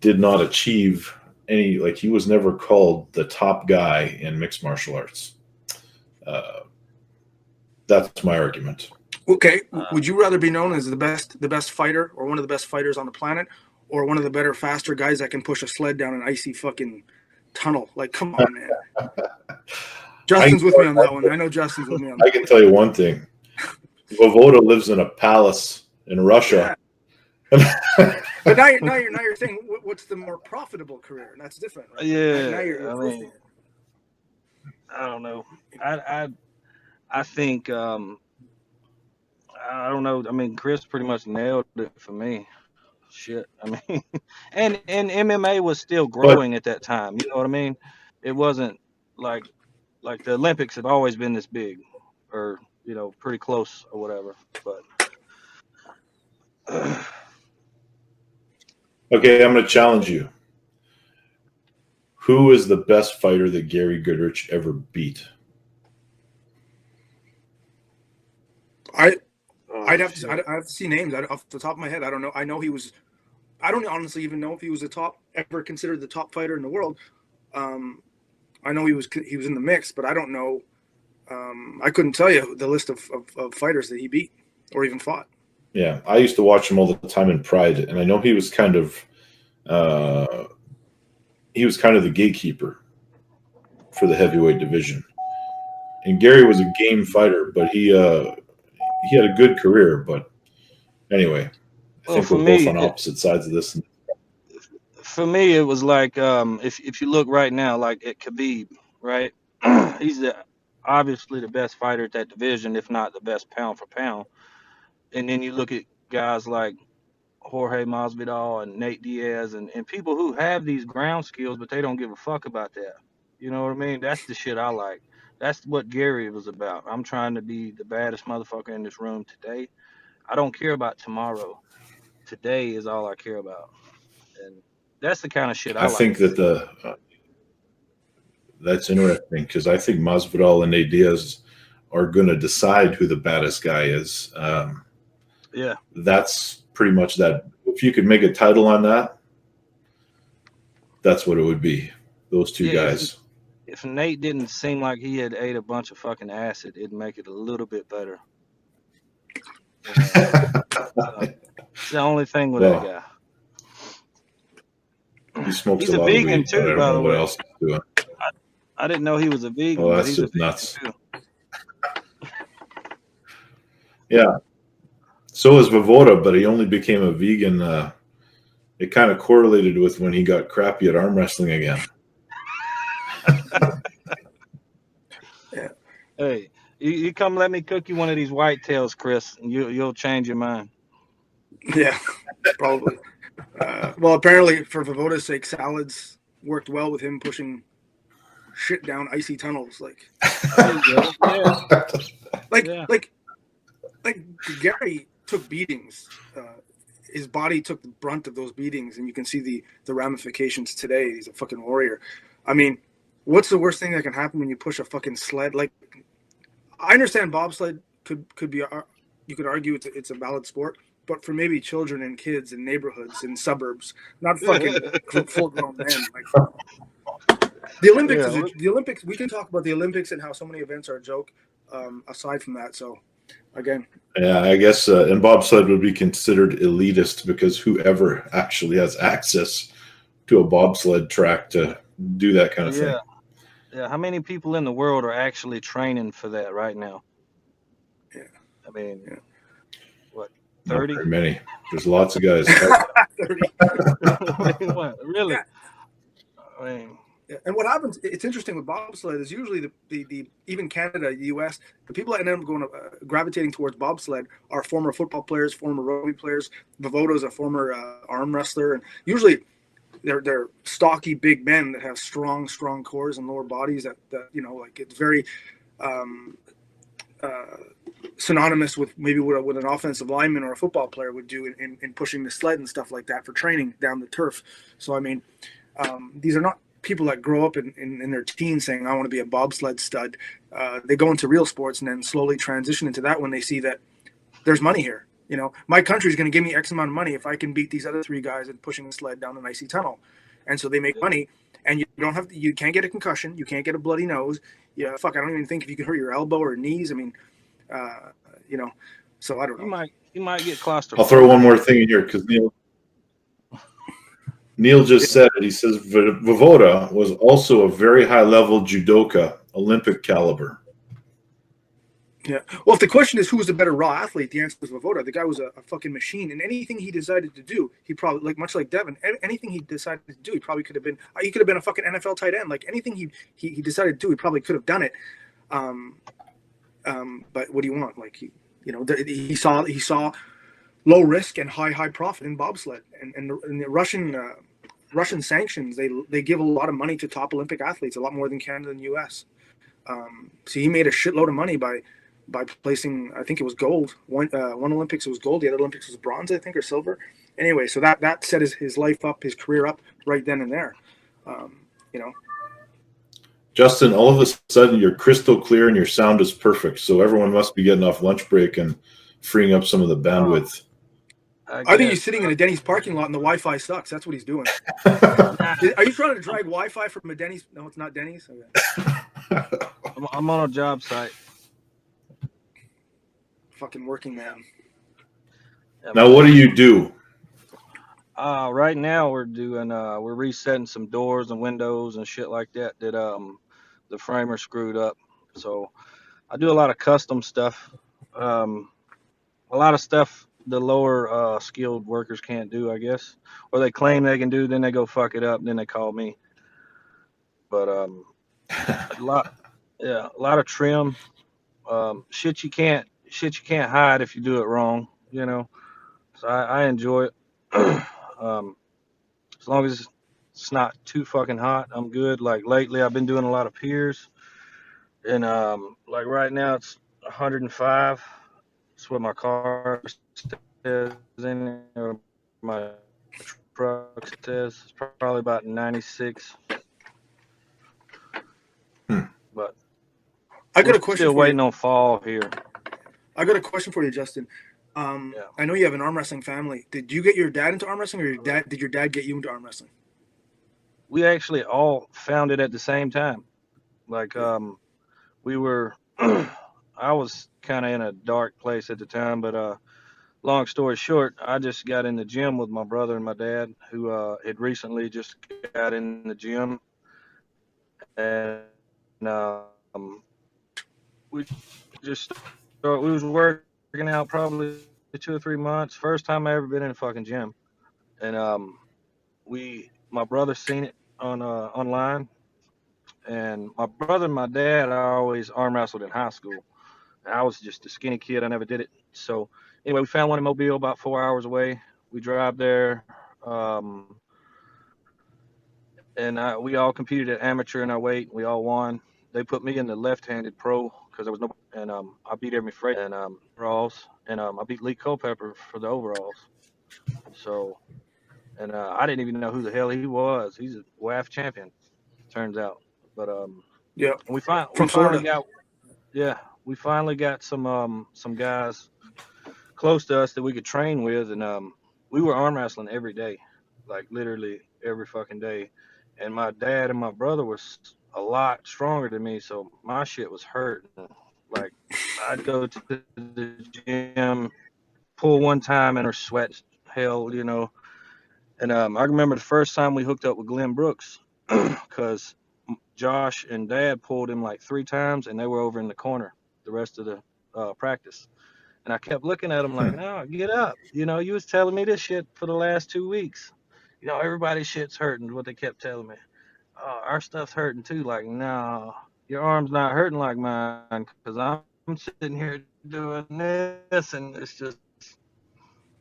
A: did not achieve any, like he was never called the top guy in mixed martial arts. That's my argument.
B: Okay, would you rather be known as the best fighter, or one of the best fighters on the planet, or one of the better, faster guys that can push a sled down an icy fucking tunnel? Like, come on, man. Justin's with me on that one. I know Justin's with me on that.
A: I can tell you one thing. Vivoda lives in a palace in Russia.
B: Yeah. But now you're saying what's the more profitable career? And that's different, right?
C: Yeah.
B: Now you're
C: I don't know. I think I don't know. I mean, Chris pretty much nailed it for me. Shit. I mean, and MMA was still growing at that time. You know what I mean? It wasn't like the Olympics have always been this big, or pretty close or whatever. But
A: okay, I'm going to challenge you. Who is the best fighter that Gary Goodrich ever beat?
B: I'd have to see names off the top of my head. I don't know. I know he was. I don't honestly even know if he was ever considered the top fighter in the world. I know he was in the mix, but I don't know. I couldn't tell you the list of fighters that he beat or even fought.
A: Yeah, I used to watch him all the time in Pride, and I know he was kind of the gatekeeper for the heavyweight division. And Gary was a game fighter, but he had a good career. But anyway, I think we're both on opposite sides of this.
C: For me, it was like if you look right now, like at Khabib, right? He's obviously the best fighter at that division, if not the best pound for pound. And then you look at guys like Jorge Masvidal and Nate Diaz and people who have these ground skills, but they don't give a fuck about that. You know what I mean? That's the shit I like. That's what Gary was about. I'm trying to be the baddest motherfucker in this room today. I don't care about tomorrow. Today is all I care about. And that's the kind of shit I like.
A: I think that that's interesting, because I think Masvidal and Nate Diaz are going to decide who the baddest guy is.
C: Yeah.
A: That's pretty much that. If you could make a title on that, that's what it would be. Those two guys.
C: If Nate didn't seem like he had ate a bunch of fucking acid, it'd make it a little bit better. It's the only thing with that guy.
A: He smokes
C: he's
A: a lot
C: vegan
A: of weed,
C: too,
A: I don't
C: by
A: know
C: the
A: what
C: way.
A: else he's doing.
C: I didn't know he was a vegan.
A: Oh, that's just nuts. Yeah. So is Vivoda, but he only became a vegan. It kind of correlated with when he got crappy at arm wrestling again.
B: Yeah.
C: Hey, you come let me cook you one of these whitetails, Chris, and you'll change your mind.
B: Yeah, probably. Well, apparently for Vivoda's sake, salads worked well with him pushing shit down icy tunnels. Like Gary took beatings. His body took the brunt of those beatings, and you can see the ramifications today. He's a fucking warrior. I mean, what's the worst thing that can happen when you push a fucking sled? Like, I understand bobsled could be, you could argue it's a valid sport, but for maybe children and kids in neighborhoods and suburbs, not fucking full-grown men. Like, the Olympics the Olympics. We can talk about the Olympics and how so many events are a joke. Aside from that, so again.
A: Yeah, I guess and bobsled would be considered elitist, because whoever actually has access to a bobsled track to do that kind of thing.
C: Yeah. How many people in the world are actually training for that right now?
B: Yeah.
C: I mean, what,
A: 30?
C: Not
A: very many. There's lots of guys.
B: 30.
C: What, really?
B: Yeah.
C: I mean,
B: and what happens? It's interesting with bobsled is usually the even Canada, the U.S., the people that end up going gravitating towards bobsled are former football players, former rugby players. Vivoda is a former arm wrestler, and usually they're stocky big men that have strong cores and lower bodies that like it's very synonymous with maybe what an offensive lineman or a football player would do in pushing the sled and stuff like that for training down the turf. So I mean, these are not people that grow up in their teens saying, I want to be a bobsled stud. They go into real sports and then slowly transition into that when they see that there's money here. You know, my country is going to give me X amount of money if I can beat these other 3 guys in pushing a sled down an icy tunnel. And so they make money, and you can't get a concussion, you can't get a bloody nose. Yeah, fuck, I don't even think if you can hurt your elbow or knees. I mean, you know, so I don't know.
C: You might get claustrophobic.
A: I'll throw one more thing in here because Neil just said it. He says Vivoda was also a very high-level judoka, Olympic caliber.
B: Yeah. Well, if the question is who was the better raw athlete, the answer was Vivoda. The guy was a fucking machine, and anything he decided to do, he probably, like, much like Devin, anything he decided to do, he probably could have been. He could have been a fucking NFL tight end. Like anything he decided to do, he probably could have done it. But what do you want? Like he saw low risk and high profit in bobsled, and the Russian sanctions, they give a lot of money to top Olympic athletes, a lot more than Canada and U.S. So he made a shitload of money by placing, I think it was gold. One Olympics it was gold, the other Olympics was bronze, I think, or silver. Anyway, so that set his life up, his career up right then and there.
A: Justin, all of a sudden you're crystal clear and your sound is perfect. So everyone must be getting off lunch break and freeing up some of the bandwidth.
B: I think he's sitting in a Denny's parking lot and the Wi-Fi sucks. That's what he's doing. Are you trying to drag Wi-Fi from a Denny's? No, it's not Denny's. Okay.
C: I'm on a job site.
B: Fucking working man.
A: Now, what do you do?
C: Right now we're resetting some doors and windows and shit like that the framer screwed up. So I do a lot of custom stuff. A lot of stuff the lower skilled workers can't do, I guess, or they claim they can do. Then they go fuck it up. Then they call me. But a lot of trim. Shit you can't hide if you do it wrong. You know. So I enjoy it. As long as it's not too fucking hot, I'm good. Like lately, I've been doing a lot of piers, and like right now it's 105. That's what my car says in it, or my truck says. It's probably about 96. But
B: I got a question.
C: Still waiting on fall here.
B: I got a question for you, Justin. I know you have an arm wrestling family. Did you get your dad into arm wrestling, or did your dad get you into arm wrestling?
C: We actually all found it at the same time. Like we were I was kind of in a dark place at the time, but long story short, I just got in the gym with my brother and my dad, who had recently just got in the gym, and we was working out probably 2 or 3 months. First time I ever been in a fucking gym, and my brother seen it on online, and my brother and my dad, I always arm wrestled in high school. And I was just a skinny kid. I never did it. So anyway, we found one in Mobile, about 4 hours away. We drive there, and we all competed at amateur in our weight. We all won. They put me in the left-handed pro because there was no, and I beat Jeremy Frey and overalls, and I beat Lee Culpepper for the overalls. So, and I didn't even know who the hell he was. He's a WAF champion, turns out. But
B: yeah,
C: we finally got some guys close to us that we could train with, and we were arm wrestling every day, like literally every fucking day. And my dad and my brother was a lot stronger than me, so my shit was hurting. Like I'd go to the gym, pull one time, and her sweat hell, you know. And I remember the first time we hooked up with Glenn Brooks, because Josh and Dad pulled him like 3 times, and they were over in the corner the rest of the practice. And I kept looking at him like, no, get up. You know, you was telling me this shit for the last 2 weeks. You know, everybody's shit's hurting, what they kept telling me. Our stuff's hurting too. Like, no, your arm's not hurting like mine, because I'm sitting here doing this, and it's just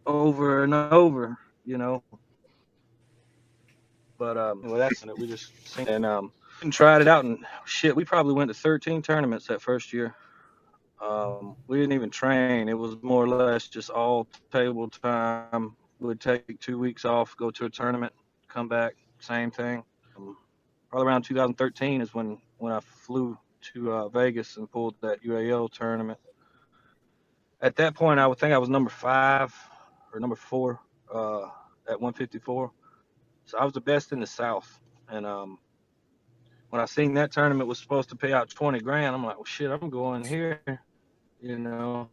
C: over and over, you know. But well, that's it. We just seen it, and tried it out, and shit, we probably went to 13 tournaments that first year. We didn't even train. It was more or less just all table time. We'd take 2 weeks off, go to a tournament, come back, same thing. Probably around 2013 is when I flew to Vegas and pulled that UAL tournament. at that point, I would think I was number 5 or number 4 at 154. So I was the best in the South. And when I seen that tournament was supposed to pay out 20 grand, I'm like, well, shit, I'm going here. You know,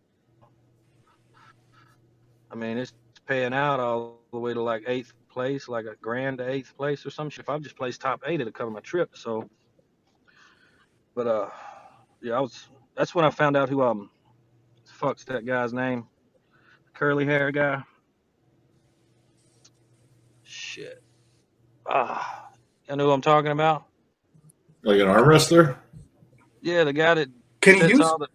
C: I mean, it's paying out all the way to like 8th place, like a grand to 8th place or some shit. If I just placed top 8, it'd cover my trip. So, but yeah, that's when I found out who fuck's that guy's name, curly hair guy. Shit. You know who I'm talking about?
A: Like an arm wrestler?
C: Yeah, the guy that
B: Kenny
C: sets
B: Hughes?
C: all the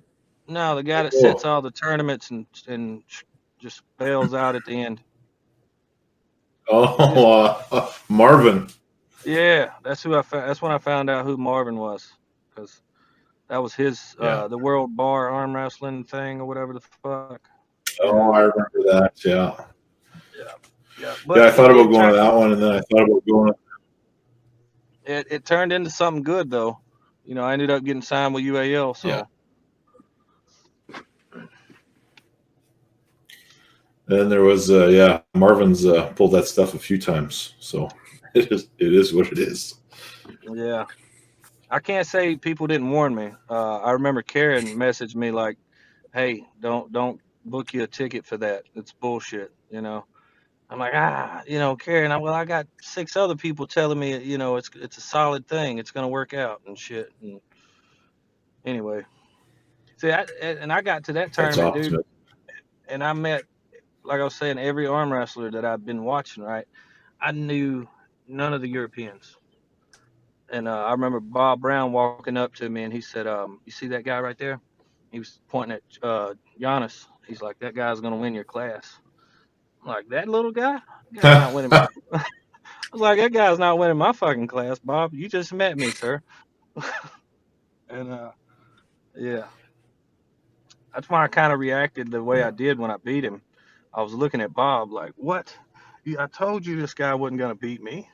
C: no, the guy that
A: Oh.
C: sets all the tournaments and just bails out at the end.
A: Oh, Marvin.
C: Yeah, that's who I found. That's when I found out who Marvin was, because that was his the World Bar Arm Wrestling thing or whatever the fuck.
A: Oh, I remember that. Yeah.
C: Yeah.
A: But I thought about going to that one, and then I thought about going.
C: It turned into something good though. You know, I ended up getting signed with UAL. So.
A: Yeah. And there was, Marvin's pulled that stuff a few times, so it is what it is.
C: Yeah, I can't say people didn't warn me. I remember Karen messaged me like, "Hey, don't book you a ticket for that. It's bullshit." You know, I'm like, Karen. I got 6 other people telling me, it's a solid thing. It's gonna work out and shit. And anyway, see, I got to that tournament, dude, and I met, like I was saying, every arm wrestler that I've been watching. Right, I knew none of the Europeans. And I remember Bob Brown walking up to me and he said, "You see that guy right there?" He was pointing at Giannis. He's like, "That guy's gonna win your class." I'm like, "That little guy? That guy's not winning." I was like, "That guy's not winning my fucking class, Bob. You just met me, sir." And yeah, that's why I kind of reacted the way I did when I beat him. I was looking at Bob like, "What? I told you this guy wasn't gonna beat me."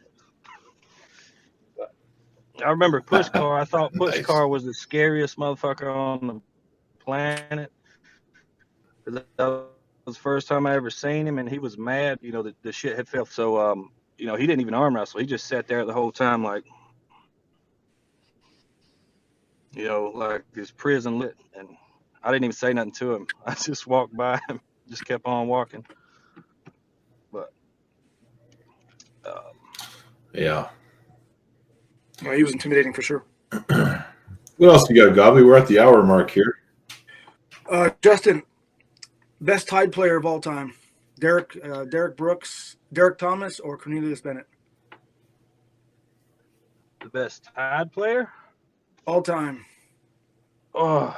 C: I remember Pushkar. I thought Pushkar was the scariest motherfucker on the planet. That was the first time I ever seen him, and he was mad. You know, the shit had fell. So, he didn't even arm wrestle. He just sat there the whole time, like, like his prison lit. And I didn't even say nothing to him. I just walked by him, just kept on walking. But,
A: yeah.
B: Well, he was intimidating for sure.
A: What else you got, Gobby? We're at the hour mark here.
B: Justin, best Tide player of all time: Derek Brooks, Derek Thomas, or Cornelius Bennett?
C: The best Tide player?
B: All time.
C: Oh,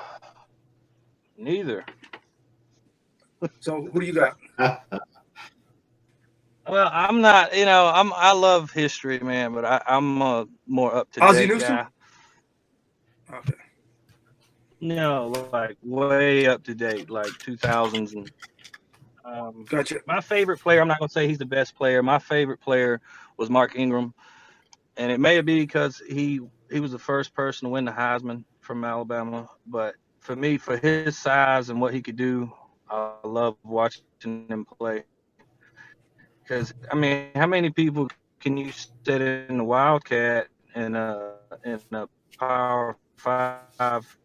C: neither.
B: So who do you got?
C: Well, I'm not, I love history, man, but I'm a more up to date guy.
B: Okay.
C: No, like way up to date, like 2000s. And
B: gotcha.
C: My favorite player, I'm not gonna say he's the best player. My favorite player was Mark Ingram, and it may be because he was the first person to win the Heisman from Alabama. But for me, for his size and what he could do, I love watching him play. Because I mean, how many people can you sit in the Wildcat in a Power 5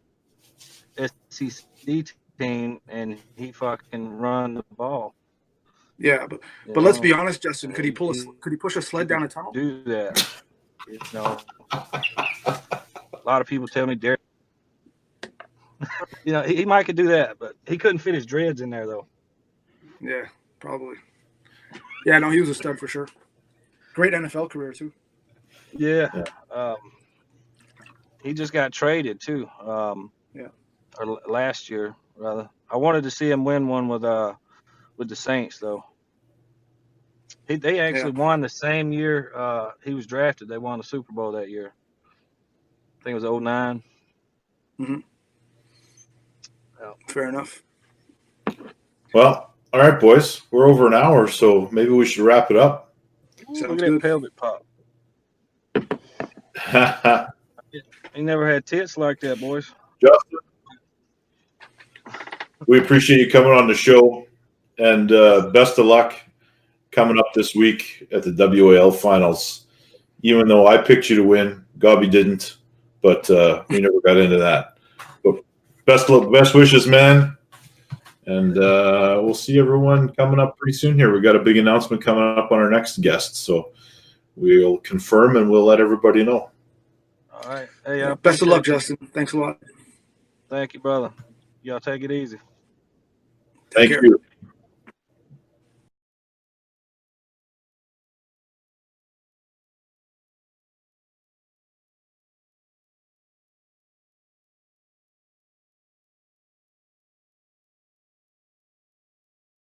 C: SEC team and he fucking run the ball?
B: Yeah, but let's be honest, Justin. Could he push a sled down a tunnel?
C: Do that. A lot of people tell me Derek. He might could do that, but he couldn't fit his dreads in there though.
B: Yeah, probably. Yeah, no, he was a stud for sure. Great NFL career too.
C: Yeah. He just got traded too. Or last year rather. I wanted to see him win one with the Saints though. They actually won the same year he was drafted. They won the Super Bowl that year. I think it was 2009.
B: Mm-hmm. Yeah. Fair enough.
A: Well, all right, boys. We're over an hour, so maybe we should wrap it up.
C: Look at that pelvic pop. He never had tits like that, boys.
A: Justin. We appreciate you coming on the show, and best of luck coming up this week at the WAL finals. Even though I picked you to win, Gobby didn't, but we never got into that. But best wishes, man. And we'll see everyone coming up pretty soon here. We got a big announcement coming up on our next guest, so we'll confirm and we'll let everybody know.
C: All right. Hey,
B: best of luck, Justin. Thanks a lot.
C: Thank you, brother. Y'all take it easy.
A: Thank you.